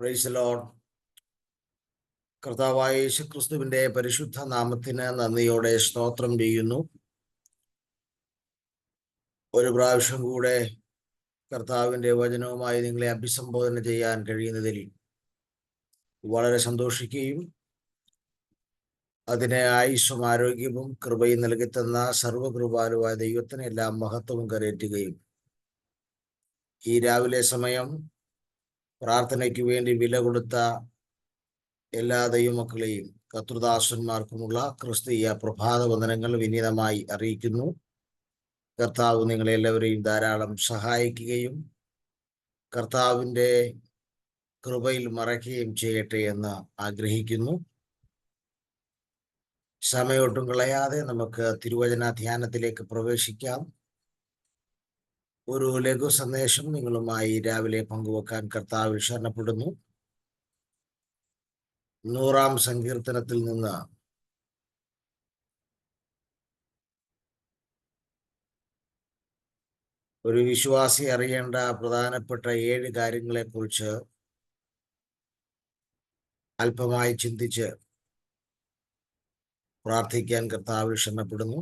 Praise the Lord. കർത്താവായ യേശുക്രിസ്തുവിന്റെ പരിശുദ്ധ നാമത്തിന് നന്ദിയോടെ സ്തോത്രം ചെയ്യുന്നു. ഒരു പ്രാവശ്യം കൂടെ കർത്താവിന്റെ വചനവുമായി നിങ്ങളെ അഭിസംബോധന ചെയ്യാൻ കഴിയുന്നതിൽ വളരെ സന്തോഷിക്കുകയും അതിനെ ആയുസ്സും ആരോഗ്യവും കൃപയും നൽകിത്തന്ന സർവകൃപാലുവായ ദൈവത്തിന് എല്ലാം മഹത്വവും കരയറ്റുകയും ഈ രാവിലെ സമയം പ്രാർത്ഥനയ്ക്ക് വേണ്ടി വില കൊടുത്ത എല്ലാ ദൈവമക്കളെയും കർത്തൃദാസന്മാർക്കുമുള്ള ക്രിസ്തീയ പ്രഭാത വന്ദനങ്ങൾ വിനീതമായി അറിയിക്കുന്നു. കർത്താവ് നിങ്ങളെല്ലാവരെയും ധാരാളം സഹായിക്കുകയും കർത്താവിൻ്റെ കൃപയിൽ മറയ്ക്കുകയും ചെയ്യട്ടെ എന്ന് ആഗ്രഹിക്കുന്നു. സമയമൊട്ടും കളയാതെ നമുക്ക് തിരുവചന ധ്യാനത്തിലേക്ക് പ്രവേശിക്കാം. ഒരു ലഘു സന്ദേശം നിങ്ങളുമായി രാവിലെ പങ്കുവെക്കാൻ കർത്താവിൽ ശരണപ്പെടുന്നു. 100-ാം സങ്കീർത്തനത്തിൽ നിന്ന് ഒരു വിശ്വാസി അറിയേണ്ട പ്രധാനപ്പെട്ട 7 കാര്യങ്ങളെക്കുറിച്ച് അല്പമായി ചിന്തിച്ച് പ്രാർത്ഥിക്കാൻ കർത്താവിൽ ശരണപ്പെടുന്നു.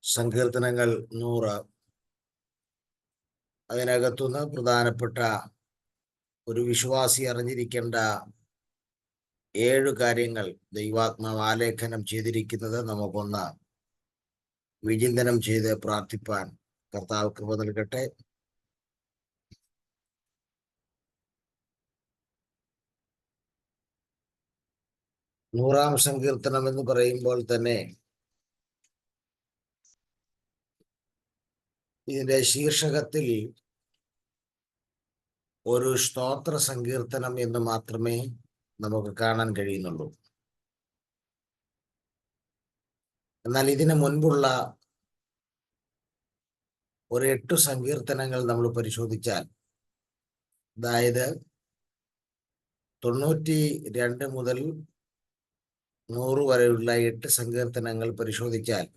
സങ്കീർത്തനങ്ങൾ 100, അതിനകത്തുനിന്ന് പ്രധാനപ്പെട്ട ഒരു വിശ്വാസി അറിഞ്ഞിരിക്കേണ്ട 7 കാര്യങ്ങൾ ദൈവാത്മാവ് ആലേഖനം ചെയ്തിരിക്കുന്നത് നമുക്കൊന്ന് വിചിന്തനം ചെയ്ത് പ്രാർത്ഥിപ്പാൻ കർത്താവ് കൃപ നൽകട്ടെ. നൂറാം സങ്കീർത്തനം എന്ന് പറയുമ്പോൾ തന്നെ ഇതിന്റെ ശീർഷകത്തിൽ ഒരു സ്തോത്ര സങ്കീർത്തനം എന്ന് മാത്രമേ നമുക്ക് കാണാൻ കഴിയുന്നുള്ളൂ. എന്നാൽ ഇതിനു മുൻപുള്ള ഒരു 8 സങ്കീർത്തനങ്ങൾ നമ്മൾ പരിശോധിച്ചാൽ, അതായത് 92 മുതൽ 100 വരെയുള്ള 8 സങ്കീർത്തനങ്ങൾ പരിശോധിച്ചാൽ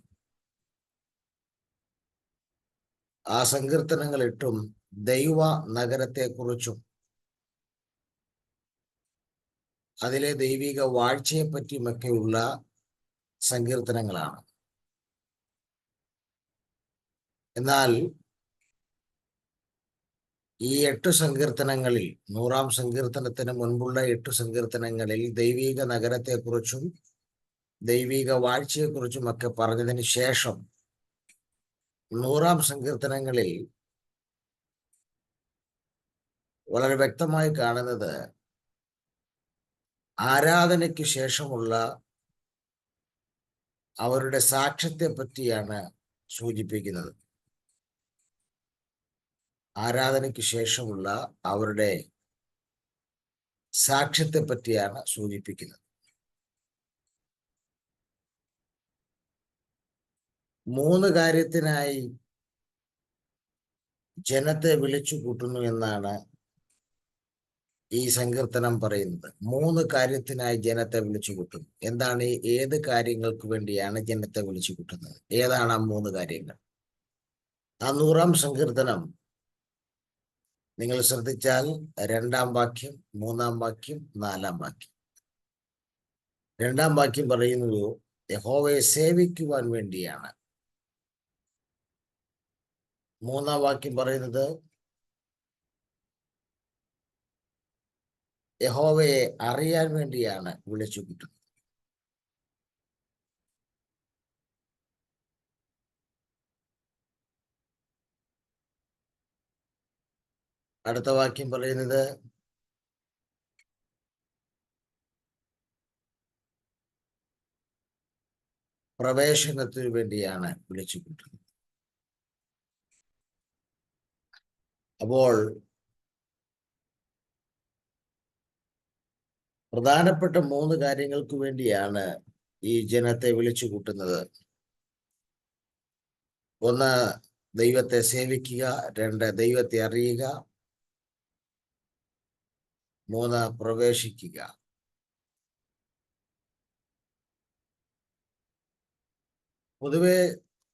ആ സങ്കീർത്തനങ്ങൾ 8ഉം ദൈവ നഗരത്തെക്കുറിച്ചും അതിലെ ദൈവിക വാഴ്ചയെ പറ്റിയുമൊക്കെയുള്ള സങ്കീർത്തനങ്ങളാണ്. എന്നാൽ ഈ 8 സങ്കീർത്തനങ്ങളിൽ 100-ാം സങ്കീർത്തനത്തിന് മുൻപുള്ള 8 സങ്കീർത്തനങ്ങളിൽ ദൈവിക നഗരത്തെക്കുറിച്ചും ദൈവിക വാഴ്ചയെക്കുറിച്ചും ഒക്കെ പറഞ്ഞതിന് ശേഷം 100-ാം സങ്കീർത്തനങ്ങളിൽ വളരെ വ്യക്തമായി കാണുന്നത് ആരാധനയ്ക്ക് ശേഷമുള്ള അവരുടെ സാക്ഷ്യത്തെ പറ്റിയാണ് സൂചിപ്പിക്കുന്നത്. ആരാധനയ്ക്ക് ശേഷമുള്ള അവരുടെ സാക്ഷ്യത്തെ പറ്റിയാണ് സൂചിപ്പിക്കുന്നത്. 3 കാര്യത്തിനായി ജനത്തെ വിളിച്ചു കൂട്ടുന്നു എന്നാണ് ഈ സങ്കീർത്തനം പറയുന്നത്. 3 കാര്യത്തിനായി ജനത്തെ വിളിച്ചു കൂട്ടുന്നു. എന്താണ് ഏത് കാര്യങ്ങൾക്ക് വേണ്ടിയാണ് ജനത്തെ വിളിച്ചു കൂട്ടുന്നത്? ഏതാണ് ആ 3 കാര്യങ്ങൾ? ആ 100-ാം സങ്കീർത്തനം നിങ്ങൾ ശ്രദ്ധിച്ചാൽ 2-ാം വാക്യം, 3-ാം വാക്യം, 4-ാം വാക്യം. 2-ാം വാക്യം പറയുന്നത് യഹോവയെ സേവിക്കുവാൻ വേണ്ടിയാണ്. 3-ാം വാക്യം പറയുന്നത് യഹോവയെ അറിയാൻ വേണ്ടിയാണ് വിളിച്ചു കൂട്ടുന്നത്. അടുത്ത വാക്യം പറയുന്നത് പ്രവേശനത്തിനു വേണ്ടിയാണ് വിളിച്ചു കൂട്ടുന്നത്. അപ്പോൾ പ്രധാനപ്പെട്ട 3 കാര്യങ്ങൾക്ക് വേണ്ടിയാണ് ഈ ജനത്തെ വിളിച്ചു കൂട്ടുന്നത്. 1, ദൈവത്തെ സേവിക്കുക. 2, ദൈവത്തെ അറിയുക. 3, പ്രവേശിക്കുക. പൊതുവെ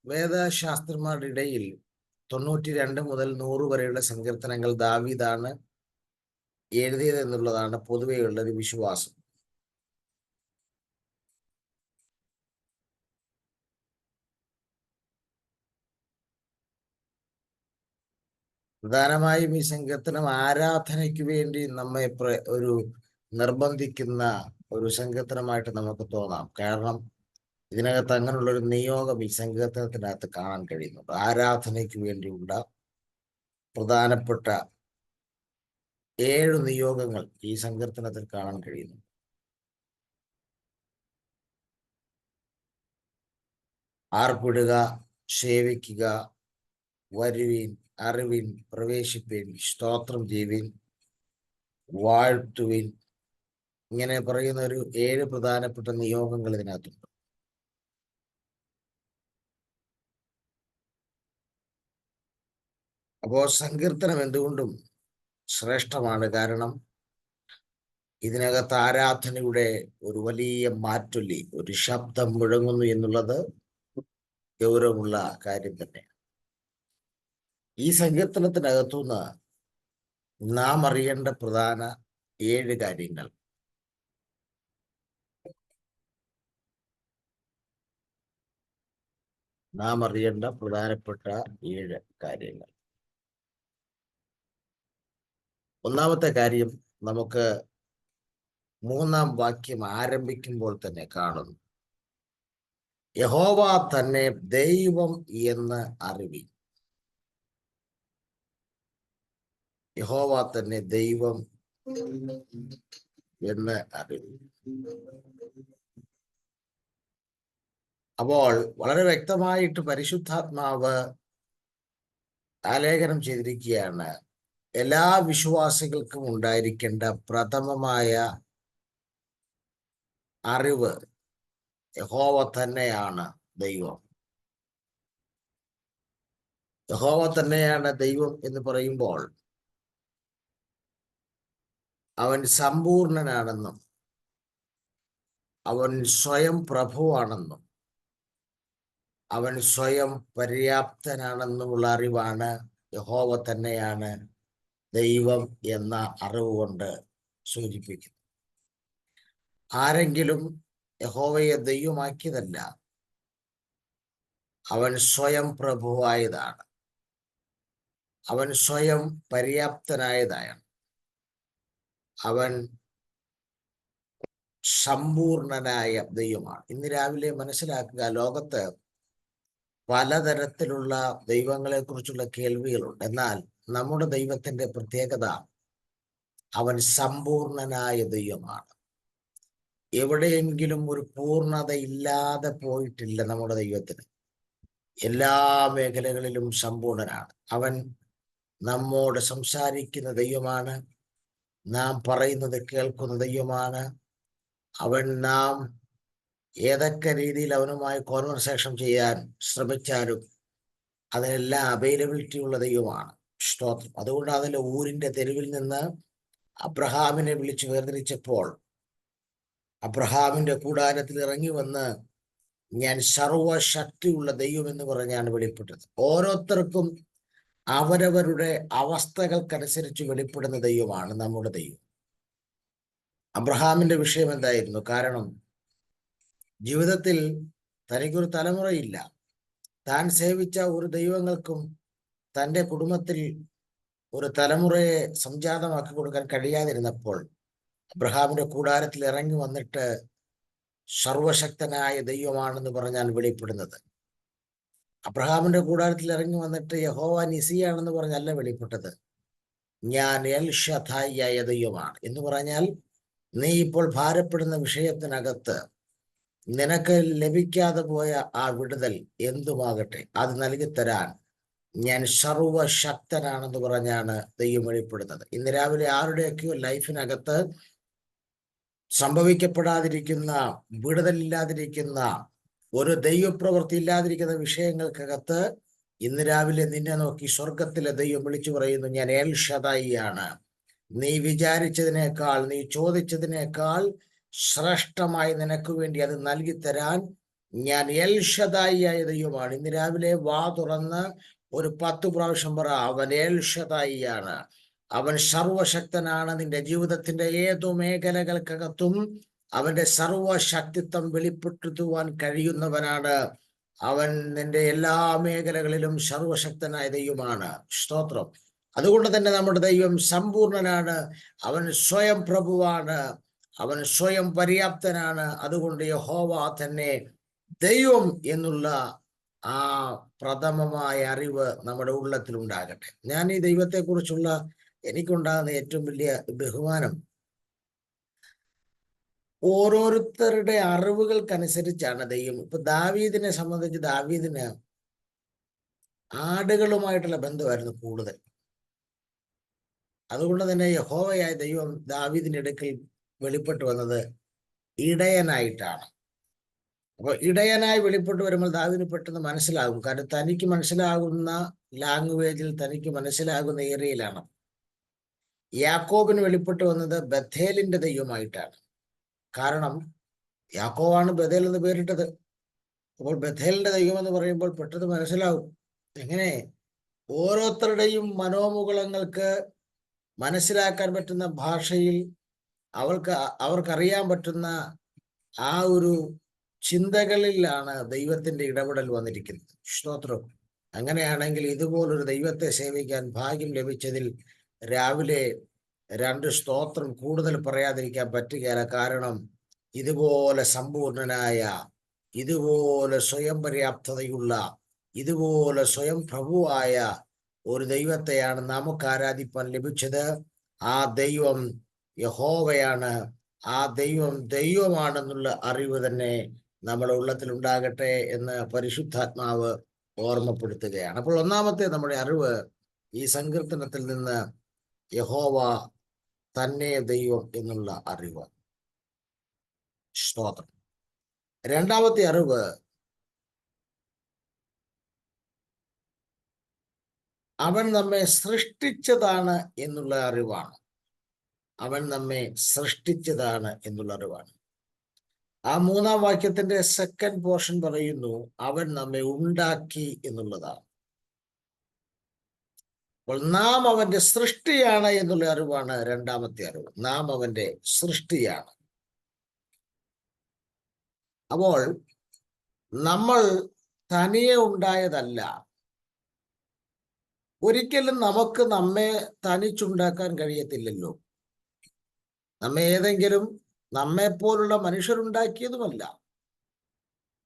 വേദശാസ്ത്രന്മാരുടെ ഇടയിൽ 92 മുതൽ 100 വരെയുള്ള സങ്കീർത്തനങ്ങൾ ദാവീദാണ് എഴുതിയത് എന്നുള്ളതാണ് പൊതുവെയുള്ള ഒരു വിശ്വാസം. പ്രധാനമായും ഈ സങ്കീർത്തനം ആരാധനയ്ക്ക് വേണ്ടി നമ്മെ ഒരു നിർബന്ധിക്കുന്ന ഒരു സങ്കീർത്തനമായിട്ട് നമുക്ക് തോന്നാം. കാരണം ഇതിനകത്ത് അങ്ങനെയുള്ള ഒരു നിയോഗം ഈ സങ്കീർത്തനത്തിനകത്ത് കാണാൻ കഴിയുന്നുണ്ട്. ആരാധനയ്ക്ക് വേണ്ടിയുള്ള പ്രധാനപ്പെട്ട 7 നിയോഗങ്ങൾ ഈ സങ്കീർത്തനത്തിൽ കാണാൻ കഴിയുന്നു. ആർപ്പിടുക, സേവിക്കുക, വരുവിൻ, അറിവിൻ, പ്രവേശിപ്പിൻ, സ്തോത്രം ചെയ്യുവിൻ, വാഴ്ത്തുവിൻ, ഇങ്ങനെ പറയുന്ന ഒരു 7 പ്രധാനപ്പെട്ട നിയോഗങ്ങൾ ഇതിനകത്തുണ്ട്. അപ്പോൾ സങ്കീർത്തനം എന്തുകൊണ്ടും ശ്രേഷ്ഠമാണ്. കാരണം ഇതിനകത്ത് ആരാധനയുടെ ഒരു വലിയ മാറ്റൊലി, ഒരു ശബ്ദം മുഴങ്ങുന്നു എന്നുള്ളത് ഗൗരവമുള്ള കാര്യം തന്നെ. ഈ സങ്കീർത്തനത്തിനകത്തുനിന്ന് നാം അറിയേണ്ട പ്രധാന 7 കാര്യങ്ങൾ. നാം അറിയേണ്ട പ്രധാനപ്പെട്ട 7 കാര്യങ്ങൾ. ഒന്നാമത്തെ കാര്യം നമുക്ക് 3-ാം വാക്യം ആരംഭിക്കുമ്പോൾ തന്നെ കാണുന്നു. യഹോവ തന്നെ ദൈവം എന്ന് അറിവി. യഹോവ തന്നെ ദൈവം എന്ന് അറിവി. അപ്പോൾ വളരെ വ്യക്തമായിട്ട് പരിശുദ്ധാത്മാവ് ആലേഖനം ചെയ്തിരിക്കുകയാണ്. എല്ലാ വിശ്വാസികൾക്കും ഉണ്ടായിരിക്കേണ്ട പ്രഥമമായ അറിവ് യഹോവ തന്നെയാണ് ദൈവം. യഹോവ തന്നെയാണ് ദൈവം എന്ന് പറയുമ്പോൾ അവൻ സമ്പൂർണനാണെന്നും അവൻ സ്വയം പ്രഭുവാണെന്നും അവൻ സ്വയം പര്യാപ്തനാണെന്നുമുള്ള അറിവാണ് യഹോവ തന്നെയാണ് ദൈവം എന്ന അറിവ് കൊണ്ട് സൂചിപ്പിക്കുന്നു. ആരെങ്കിലും യഹോവയെ ദൈവമാക്കിയതല്ല, അവൻ സ്വയം പ്രഭുവായതാണ്, അവൻ സ്വയം പര്യാപ്തനായതാണ്, അവൻ സമ്പൂർണനായ ദൈവമാണ്. ഇന്ന് രാവിലെ മനസ്സിലാക്കുക, ലോകത്ത് പലതരത്തിലുള്ള ദൈവങ്ങളെ കുറിച്ചുള്ള കേൾവികളുണ്ട്. എന്നാൽ നമ്മുടെ ദൈവത്തിന്റെ പ്രത്യേകത അവൻ സമ്പൂർണനായ ദൈവമാണ്. എവിടെയെങ്കിലും ഒരു പൂർണ്ണത ഇല്ലാതെ പോയിട്ടില്ല നമ്മുടെ ദൈവത്തിന്. എല്ലാ മേഖലകളിലും സമ്പൂർണനാണ്. അവൻ നമ്മോട് സംസാരിക്കുന്ന ദൈവമാണ്, നാം പറയുന്നത് കേൾക്കുന്ന ദൈവമാണ്. അവൻ നാം ഏതൊക്കെ രീതിയിൽ അവനുമായി കോൺവെർസേഷൻ ചെയ്യാൻ ശ്രമിച്ചാലും അതിനെല്ലാം അവൈലബിലിറ്റി ഉള്ള ദൈവമാണ്. സ്തോത്രം. അതുകൊണ്ട് അതിലെ ഊരിന്റെ തെരുവിൽ നിന്ന് അബ്രഹാമിനെ വിളിച്ച് വേർതിരിച്ചപ്പോൾ അബ്രഹാമിന്റെ കൂടാരത്തിൽ ഇറങ്ങി വന്ന് ഞാൻ സർവശക്തിയുള്ള ദൈവം എന്ന് പറഞ്ഞാണ് വെളിപ്പെട്ടത്. ഓരോരുത്തർക്കും അവരവരുടെ അവസ്ഥകൾക്കനുസരിച്ച് വെളിപ്പെടുന്ന ദൈവമാണ് നമ്മുടെ ദൈവം. അബ്രഹാമിന്റെ വിഷയം എന്തായിരുന്നു? കാരണം ജീവിതത്തിൽ തനിക്കൊരു തലമുറയില്ല. താൻ സേവിച്ച ഒരു ദൈവങ്ങൾക്കും തൻ്റെ കുടുംബത്തിൽ ഒരു തലമുറയെ സംജാതമാക്കി കൊടുക്കാൻ കഴിയാതിരുന്നപ്പോൾ അബ്രഹാമിന്റെ കൂടാരത്തിൽ ഇറങ്ങി വന്നിട്ട് സർവശക്തനായ ദൈവമാണെന്ന് പറഞ്ഞാൽ വെളിപ്പെടുന്നത്. അബ്രഹാമിന്റെ കൂടാരത്തിൽ ഇറങ്ങി വന്നിട്ട് യഹോവ നിസിയാണെന്ന് പറഞ്ഞല്ല വെളിപ്പെട്ടത്. ഞാൻ എൽ ഷദായിയായ ദൈവമാണ് എന്ന് പറഞ്ഞാൽ നീ ഇപ്പോൾ ഭാരപ്പെടുന്ന വിഷയത്തിനകത്ത് നിനക്ക് ലഭിക്കാതെ പോയ ആ വിടുതൽ എന്തുമാകട്ടെ അത് നൽകിത്തരാൻ ഞാൻ സർവശക്തനാണെന്ന് പറഞ്ഞാണ് ദൈവം വെളിപ്പെടുന്നത്. ഇന്ന് രാവിലെ ആരുടെയൊക്കെയോ ലൈഫിനകത്ത് സംഭവിക്കപ്പെടാതിരിക്കുന്ന, വിടുതലില്ലാതിരിക്കുന്ന, ഒരു ദൈവപ്രവൃത്തി ഇല്ലാതിരിക്കുന്ന വിഷയങ്ങൾക്കകത്ത് ഇന്ന് രാവിലെ നിന്നെ നോക്കി സ്വർഗത്തിലെ ദൈവം വിളിച്ചു പറയുന്നു, ഞാൻ എൽ ഷദായിയാണ്. നീ വിചാരിച്ചതിനേക്കാൾ, നീ ചോദിച്ചതിനേക്കാൾ ശ്രേഷ്ഠമായി നിനക്ക് വേണ്ടി അത് നൽകിത്തരാൻ ഞാൻ എൽ ഷദായിയായ ദൈവമാണ്. ഇന്ന് രാവിലെ വാ തുറന്ന് ഒരു 10 പ്രാവശ്യം പറ, അവൻ എൽ ഷദായിയാണ്. അവൻ സർവശക്തനാണ്. നിന്റെ ജീവിതത്തിന്റെ ഏതു മേഖലകൾക്കകത്തും അവന്റെ സർവശക്തിത്വം വെളിപ്പെടുത്തുവാൻ കഴിയുന്നവനാണ്. അവൻ നിന്റെ എല്ലാ മേഖലകളിലും സർവശക്തനായ ദൈവമാണ്. സ്തോത്രം. അതുകൊണ്ട് തന്നെ നമ്മുടെ ദൈവം സമ്പൂർണനാണ്. അവൻ സ്വയം പ്രഭുവാണ്. അവൻ സ്വയം പര്യാപ്തനാണ്. അതുകൊണ്ട് യഹോവ തന്നെ ദൈവം എന്നുള്ള ആ പ്രഥമമായ അറിവ് നമ്മുടെ ഉള്ളത്തിൽ ഉണ്ടാകട്ടെ. ഞാൻ ഈ ദൈവത്തെക്കുറിച്ചുള്ള എനിക്കുണ്ടാകുന്ന ഏറ്റവും വലിയ ബഹുമാനം ഓരോരുത്തരുടെ അറിവുകൾക്കനുസരിച്ചാണ് ദൈവം. ഇപ്പൊ ദാവീദിനെ സംബന്ധിച്ച് ദാവീദിന് ആടുകളുമായിട്ടുള്ള ബന്ധമായിരുന്നു കൂടുതൽ. അതുകൊണ്ട് തന്നെ യഹോവയായ ദൈവം ദാവീദിന്റെ അടുക്കൽ വെളിപ്പെട്ടു വന്നത് ഇടയനായിട്ടാണ്. അപ്പൊ ഇടയനായി വെളിപ്പെട്ടു വരുമ്പോൾ ദാവീദിന് പെട്ടെന്ന് മനസ്സിലാകും. കാരണം തനിക്ക് മനസ്സിലാകുന്ന ലാംഗ്വേജിൽ, തനിക്ക് മനസ്സിലാകുന്ന ഏരിയയിലാണ്. യാക്കോബിന് വെളിപ്പെട്ടു വന്നത് ബഥേലിന്റെ ദൈവമായിട്ടാണ്. കാരണം യാക്കോബാണ് ബഥേൽ എന്ന് പേരിട്ടത്. അപ്പോൾ ബഥേലിന്റെ ദൈവം എന്ന് പറയുമ്പോൾ പെട്ടെന്ന് മനസ്സിലാവും. എങ്ങനെ ഓരോരുത്തരുടെയും മനോമുകുളങ്ങൾക്ക് മനസ്സിലാക്കാൻ പറ്റുന്ന ഭാഷയിൽ അവർക്കറിയാൻ പറ്റുന്ന ആ ഒരു ചിന്തകളിലാണ് ദൈവത്തിന്റെ ഇടപെടൽ വന്നിരിക്കുന്നത്. സ്തോത്രം. അങ്ങനെയാണെങ്കിൽ ഇതുപോലൊരു ദൈവത്തെ സേവിക്കാൻ ഭാഗ്യം ലഭിച്ചതിൽ രാവിലെ 2 സ്തോത്രം കൂടുതൽ പറയാതിരിക്കാൻ പറ്റുകയില്ല. കാരണം ഇതുപോലെ സമ്പൂർണനായ, ഇതുപോലെ സ്വയം പര്യാപ്തതയുള്ള, ഇതുപോലെ സ്വയം പ്രഭുവായ ഒരു ദൈവത്തെയാണ് നമുക്ക് ആരാധിപ്പാൻ ലഭിച്ചത്. ആ ദൈവം യഹോവയാണ്. ആ ദൈവം ദൈവമാണെന്നുള്ള അറിവ് തന്നെ നമ്മുടെ ഉള്ളത്തിൽ ഉണ്ടാകട്ടെ എന്ന് പരിശുദ്ധാത്മാവ് ഓർമ്മപ്പെടുത്തുകയാണ്. അപ്പോൾ ഒന്നാമത്തെ നമ്മുടെ അറിവ് ഈ സങ്കീർത്തനത്തിൽ നിന്ന് യഹോവ തന്നെ ദൈവം എന്നുള്ള അറിവ്. സ്തോത്രം. രണ്ടാമത്തെ അറിവ് അവൻ നമ്മെ സൃഷ്ടിച്ചതാണ് എന്നുള്ള അറിവാണ്. അവൻ നമ്മെ സൃഷ്ടിച്ചതാണ് എന്നുള്ള അറിവാണ്. ആ 3-ാം വാക്യത്തിന്റെ സെക്കൻഡ് പോർഷൻ പറയുന്നു അവൻ നമ്മെ ഉണ്ടാക്കി എന്നുള്ളതാണ്. അപ്പോൾ നാം അവന്റെ സൃഷ്ടിയാണ് എന്നുള്ള അറിവാണ് രണ്ടാമത്തെ അറിവ്. നാം അവന്റെ സൃഷ്ടിയാണ്. അപ്പോൾ നമ്മൾ തനിയെ ഉണ്ടായതല്ല. ഒരിക്കലും നമുക്ക് നമ്മെ തനിച്ചുണ്ടാക്കാൻ കഴിയത്തില്ലല്ലോ. നമ്മെ ഏതെങ്കിലും നമ്മെപ്പോലുള്ള മനുഷ്യരുണ്ടാക്കിയതുമല്ല.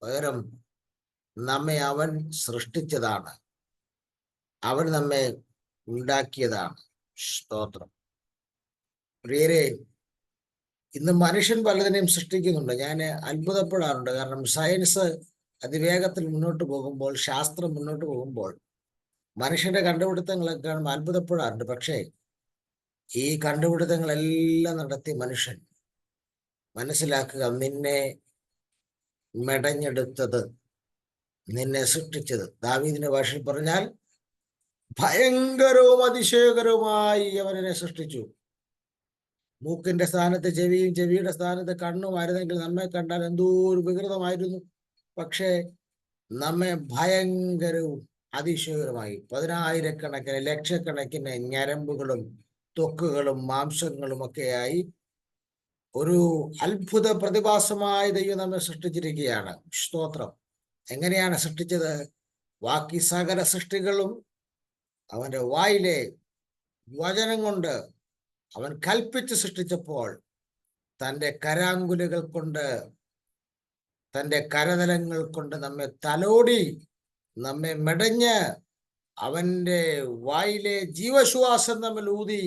പകരം നമ്മെ അവൻ സൃഷ്ടിച്ചതാണ്. അവൻ നമ്മെ ഉണ്ടാക്കിയതാണ്. സ്തോത്രം. പ്രിയരെ, ഇന്ന് മനുഷ്യൻ പലതിനെയും സൃഷ്ടിക്കുന്നുണ്ട്. ഞാൻ അത്ഭുതപ്പെടാറുണ്ട്. കാരണം സയൻസ് അതിവേഗത്തിൽ മുന്നോട്ട് പോകുമ്പോൾ, ശാസ്ത്രം മുന്നോട്ട് പോകുമ്പോൾ മനുഷ്യന്റെ കണ്ടുപിടുത്തങ്ങളൊക്കെ കാണുമ്പോൾ അത്ഭുതപ്പെടാറുണ്ട്. പക്ഷേ ഈ കണ്ടുപിടുത്തങ്ങളെല്ലാം നടത്തി മനുഷ്യൻ മനസ്സിലാക്കുക, നിന്നെ മെടഞ്ഞെടുത്തത്, നിന്നെ സൃഷ്ടിച്ചത്, ദാവീദിന്റെ ഭാഷയിൽ പറഞ്ഞാൽ ഭയങ്കരവും അതിശയകരവുമായി അവനെ സൃഷ്ടിച്ചു. മൂക്കിന്റെ സ്ഥാനത്ത് ചെവിയും, ചെവിയുടെ സ്ഥാനത്ത് കണ്ണുമായിരുന്നെങ്കിൽ നമ്മെ കണ്ടാൽ എന്തോ ഒരു വികൃതമായിരുന്നു. പക്ഷേ നമ്മെ ഭയങ്കരവും അതിശയകരമായി 10,000-കണക്കിന്, ലക്ഷക്കണക്കിന് ഞരമ്പുകളും ത്വക്കുകളും മാംസങ്ങളും ഒക്കെയായി ഒരു അത്ഭുത പ്രതിഭാസമായ ദൈവം നമ്മെ സൃഷ്ടിച്ചിരിക്കുകയാണ്. സ്തോത്രം. എങ്ങനെയാണ് സൃഷ്ടിച്ചത്? ബാക്കി സകല സൃഷ്ടികളും അവന്റെ വായിലെ വചനം കൊണ്ട് അവൻ കൽപ്പിച്ച് സൃഷ്ടിച്ചപ്പോൾ തൻ്റെ കരാങ്കുലുകൾ കൊണ്ട്, തൻ്റെ കരതലങ്ങൾ കൊണ്ട് നമ്മെ തലോടി, നമ്മെ മെടഞ്ഞ് അവന്റെ വായിലെ ജീവശ്വാസം നമ്മൾ ഊതി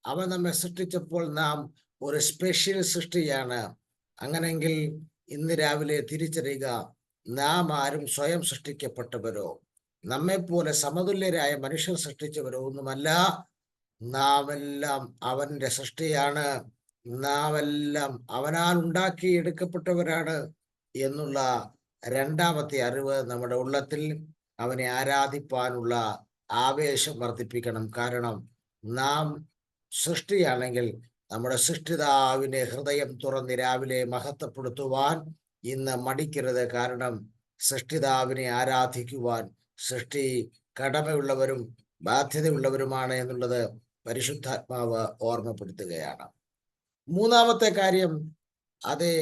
അവൻ നമ്മെ സൃഷ്ടിച്ചപ്പോൾ നാം ഒരു സ്പെഷ്യൽ സൃഷ്ടിയാണ്. അങ്ങനെങ്കിൽ ഇന്ന് രാവിലെ തിരിച്ചറിയുക, നാം ആരും സ്വയം സൃഷ്ടിക്കപ്പെട്ടവരോ നമ്മെപ്പോലെ സമതുല്യരായ മനുഷ്യർ സൃഷ്ടിച്ചവരോ ഒന്നുമല്ല. നാം എല്ലാം അവന്റെ സൃഷ്ടിയാണ്. നാം എല്ലാം അവനാൽ ഉണ്ടാക്കി എടുക്കപ്പെട്ടവരാണ് എന്നുള്ള രണ്ടാമത്തെ അറിവ് നമ്മുടെ ഉള്ളത്തിൽ അവനെ ആരാധിപ്പാനുള്ള ആവേശം വർദ്ധിപ്പിക്കണം. കാരണം നാം സൃഷ്ടിയാണെങ്കിൽ നമ്മുടെ സൃഷ്ടിതാവിനെ ഹൃദയം തുറന്ന് രാവിലെ മഹത്വപ്പെടുത്തുവാൻ ഇന്ന് മടിക്കരുത്. കാരണം സൃഷ്ടിതാവിനെ ആരാധിക്കുവാൻ സൃഷ്ടി കടമയുള്ളവരും ബാധ്യതയുള്ളവരുമാണ് എന്നുള്ളത് പരിശുദ്ധാത്മാവ് ഓർമ്മപ്പെടുത്തുകയാണ്. മൂന്നാമത്തെ കാര്യം, അതേ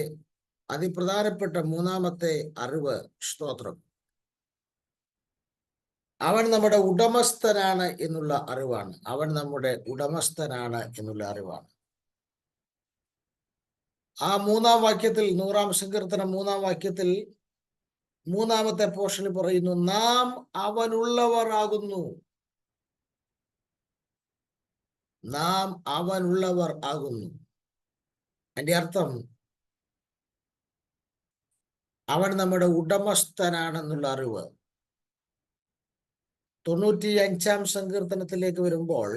അതിപ്രധാനപ്പെട്ട മൂന്നാമത്തെ അറിവ്, സ്തോത്രം, അവൻ നമ്മുടെ ഉടമസ്ഥനാണ് എന്നുള്ള അറിവാണ്. അവൻ നമ്മുടെ ഉടമസ്ഥനാണ് എന്നുള്ള അറിവാണ്. ആ മൂന്നാം വാക്യത്തിൽ, 100-ാം സങ്കീർത്തനം 3-ാം വാക്യത്തിൽ മൂന്നാമത്തെ പോർഷനിൽ പറയുന്നു, നാം അവനുള്ളവർ ആകുന്നു. നാം അവനുള്ളവർ ആകുന്നു. അതിന്റെ അർത്ഥം അവൻ നമ്മുടെ ഉടമസ്ഥനാണെന്നുള്ള അറിവ്. 95-ാം സങ്കീർത്തനത്തിലേക്ക് വരുമ്പോൾ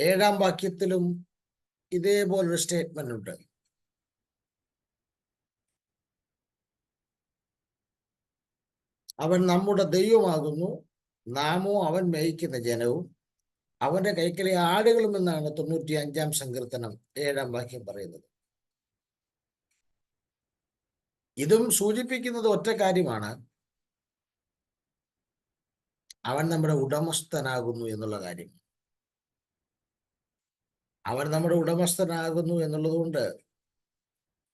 7-ാം വാക്യത്തിലും ഇതേപോലൊരു സ്റ്റേറ്റ്മെന്റ് ഉണ്ട്. അവൻ നമ്മുടെ ദൈവമാകുന്നു, നാമോ അവൻ മേയിക്കുന്ന ജനവും അവന്റെ കൈക്കലെ ആടുകളും എന്നാണ് 95-ാം സങ്കീർത്തനം 7-ാം വാക്യം പറയുന്നത്. ഇതും സൂചിപ്പിക്കുന്നത് ഒറ്റ കാര്യമാണ്, അവൻ നമ്മുടെ ഉടമസ്ഥനാകുന്നു എന്നുള്ള കാര്യം. അവൻ നമ്മുടെ ഉടമസ്ഥനാകുന്നു എന്നുള്ളത് കൊണ്ട്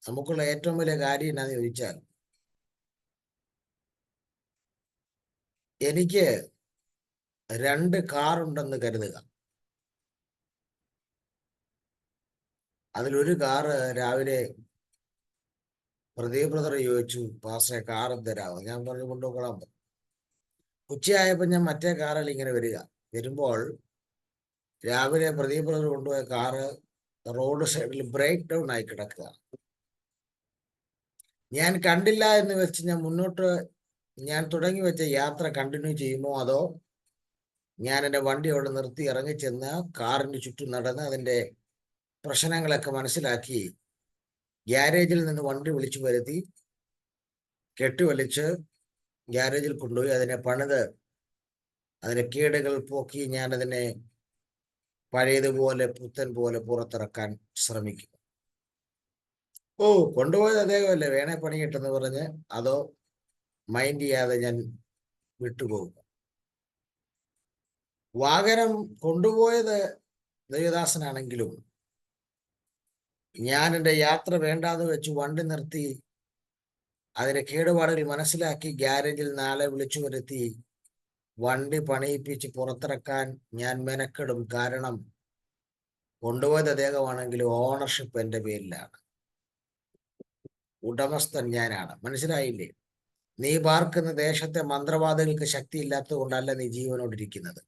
നമുക്കുള്ള ഏറ്റവും വലിയ കാര്യം എന്നാന്ന് ചോദിച്ചാൽ, എനിക്ക് 2 കാറുണ്ടെന്ന് കരുതുക. അതിലൊരു കാറ് രാവിലെ പ്രദീപ് ബ്രദർ ചോദിച്ചു, പാസ്റ്ററെ കാർ തരാമോ? ഞാൻ പറഞ്ഞു കൊണ്ടുപോകാൻ പറഞ്ഞു. ഉച്ചയായപ്പോൾ ഞാൻ മറ്റേ കാറിൽ ഇങ്ങനെ വരുമ്പോൾ രാവിലെ പ്രദീപ് ബ്രദർ കൊണ്ടുപോയ കാറ് റോഡ് സൈഡിൽ ബ്രേക്ക് ഡൗൺ ആയി കിടക്കുക. ഞാൻ കണ്ടില്ല എന്ന് വെച്ച് ഞാൻ തുടങ്ങി വെച്ച യാത്ര കണ്ടിന്യൂ ചെയ്യുമോ, അതോ ഞാൻ എൻ്റെ വണ്ടി അവിടെ നിർത്തി ഇറങ്ങിച്ചെന്ന് കാറിന് ചുറ്റും നടന്ന് അതിൻ്റെ പ്രശ്നങ്ങളൊക്കെ മനസ്സിലാക്കി ഗ്യാരേജിൽ നിന്ന് വണ്ടി വിളിച്ചു വരുത്തി കെട്ടിവലിച്ച് ഗ്യാരേജിൽ കൊണ്ടുപോയി അതിനെ പണിത് അതിന്റെ കേടുകൾ പോക്കി ഞാൻ അതിനെ പഴയതുപോലെ പുത്തൻ പോലെ പുറത്തിറക്കാൻ ശ്രമിക്കും? ഓ, കൊണ്ടുപോയത് അദ്ദേഹമല്ലേ, വേണേ പണി കിട്ടെന്ന് പറഞ്ഞ് അതോ മൈൻഡ് ചെയ്യാതെ ഞാൻ വിട്ടുപോകും? വാഹനം കൊണ്ടുപോയത് ദൈവദാസനാണെങ്കിലും ഞാൻ എൻ്റെ യാത്ര വേണ്ടാന്ന് വെച്ച് വണ്ടി നിർത്തി അതിന്റെ കേടുപാടുകൾ മനസ്സിലാക്കി ഗ്യാരേജിൽ നാളെ വിളിച്ചു വരുത്തി വണ്ടി പണിയിപ്പിച്ച് പുറത്തിറക്കാൻ ഞാൻ മെനക്കെടും. കാരണം കൊണ്ടുപോയത് അദ്ദേഹമാണെങ്കിലും ഓണർഷിപ്പ് എൻ്റെ പേരിലാണ്, ഉടമസ്ഥൻ ഞാനാണ്. മനസ്സിലായില്ലേ? നീ പാർക്കുന്ന ദേശത്തെ മന്ത്രവാദികൾക്ക് ശക്തി ഇല്ലാത്തത് കൊണ്ടല്ല നീ ജീവനോടിരിക്കുന്നത്.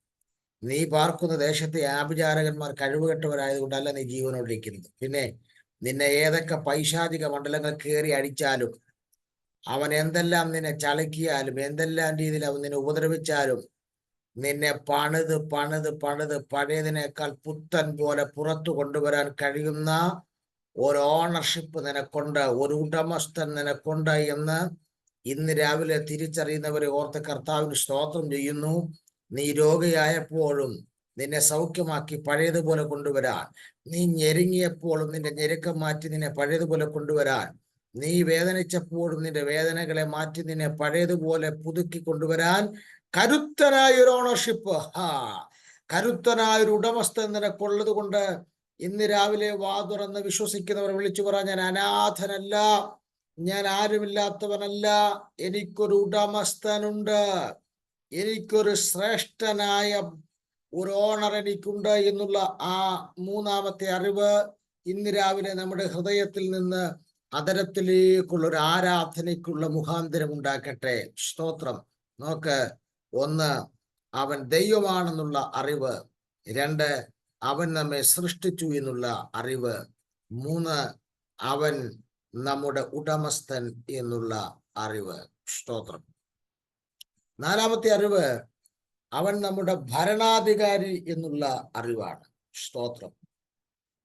നീ പാർക്കുന്ന ദേശത്തെ ആഭിചാരകന്മാർ കഴിവുകെട്ടവരായതുകൊണ്ടല്ല നീ ജീവനോടിരിക്കുന്നത്. പിന്നെ നിന്നെ ഏതൊക്കെ പൈശാചിക മണ്ഡലങ്ങൾ കയറി അടിച്ചാലും, അവൻ എന്തെല്ലാം നിന്നെ ചളിക്കിയാലും, എന്തെല്ലാം രീതിയിൽ അവൻ നിന്നെ ഉപദ്രവിച്ചാലും, നിന്നെ പണിത് പണിത് പണിത് പഴയതിനേക്കാൾ പുത്തൻ പോലെ പുറത്തു കൊണ്ടുവരാൻ കഴിയുന്ന ഒരു ഓണർഷിപ്പ് നിനക്കുണ്ട്, ഒരു ഉടമസ്ഥൻ നിനക്കുണ്ട് എന്ന് ഇന്ന് രാവിലെ തിരിച്ചറിയുന്നവരെ ഓർത്ത് കർത്താവിന് സ്തോത്രം ചെയ്യുന്നു. നീ രോഗിയായപ്പോഴും നിന്നെ സൗഖ്യമാക്കി പഴയതുപോലെ കൊണ്ടുവരാൻ, നീ ഞെരുങ്ങിയപ്പോഴും നിന്റെ ഞെരുക്കം മാറ്റി നിന്നെ പഴയതുപോലെ കൊണ്ടുവരാൻ, നീ വേദനിച്ചപ്പോഴും നിന്റെ വേദനകളെ മാറ്റി നിന്നെ പഴയതുപോലെ പുതുക്കി കൊണ്ടുവരാൻ കരുത്തനായ ഒരു ഓണർഷിപ്പ്, കരുത്തനായ ഒരു ഉടമസ്ഥൻ നിനക്കുള്ളത് കൊണ്ട് ഇന്ന് രാവിലെ വാ തുറന്ന് വിശ്വസിക്കുന്നവർ വിളിച്ചു പറ, ഞാൻ അനാഥനല്ല, ഞാൻ ആരുമില്ലാത്തവനല്ല, എനിക്കൊരു ഉടമസ്ഥനുണ്ട്, എനിക്കൊരു ശ്രേഷ്ഠനായ ഒരു ഓണർ എനിക്കുണ്ട് എന്നുള്ള ആ മൂന്നാമത്തെ അറിവ് ഇന്ന് രാവിലെ നമ്മുടെ ഹൃദയത്തിൽ നിന്ന് അതരത്തിലേക്കുള്ള ഒരു ആരാധനയ്ക്കുള്ള മുഖാന്തരം ഉണ്ടാക്കട്ടെ. സ്തോത്രം. നോക്ക്, 1, അവൻ ദൈവമാണെന്നുള്ള അറിവ്. 2, അവൻ നമ്മെ സൃഷ്ടിച്ചു എന്നുള്ള അറിവ്. 3, അവൻ നമ്മുടെ ഉടമസ്ഥൻ എന്നുള്ള അറിവ്. സ്തോത്രം. 4-ാമത്തെ അറിവ്, അവൻ നമ്മുടെ ഭരണാധികാരി എന്നുള്ള അറിവാണ്. സ്തോത്രം.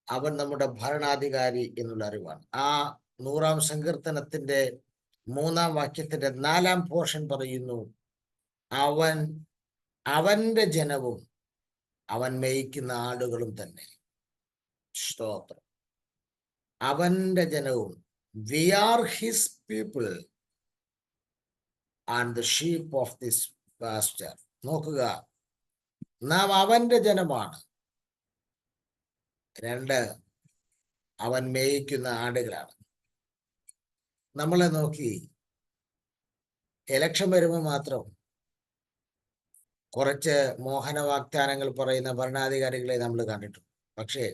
അവൻ നമ്മുടെ ഭരണാധികാരി എന്നുള്ള അറിവാണ്. ആ 100-ാം സങ്കീർത്തനത്തിന്റെ 3-ാം വാക്യത്തിന്റെ 4-ാം പോർഷൻ പറയുന്നു, അവൻ അവന്റെ ജനവും അവൻ മേയ്ക്കുന്ന ആടുകളും തന്നെ. സ്തോത്രം. അവന്റെ ജനവും, we are his people and the sheep of this pasture. നോക്കുക, നാം അവന്റെ ജനമാണ്. 2, അവൻ മേയിക്കുന്ന ആടുകളാണ്. നമ്മളെ നോക്കി ഇലക്ഷൻ വരുമ്പോൾ മാത്രം കുറച്ച് മോഹന വാഗ്ദാനങ്ങൾ പറയുന്ന ഭരണാധികാരികളെ നമ്മൾ കണ്ടിട്ടുണ്ട്. പക്ഷേ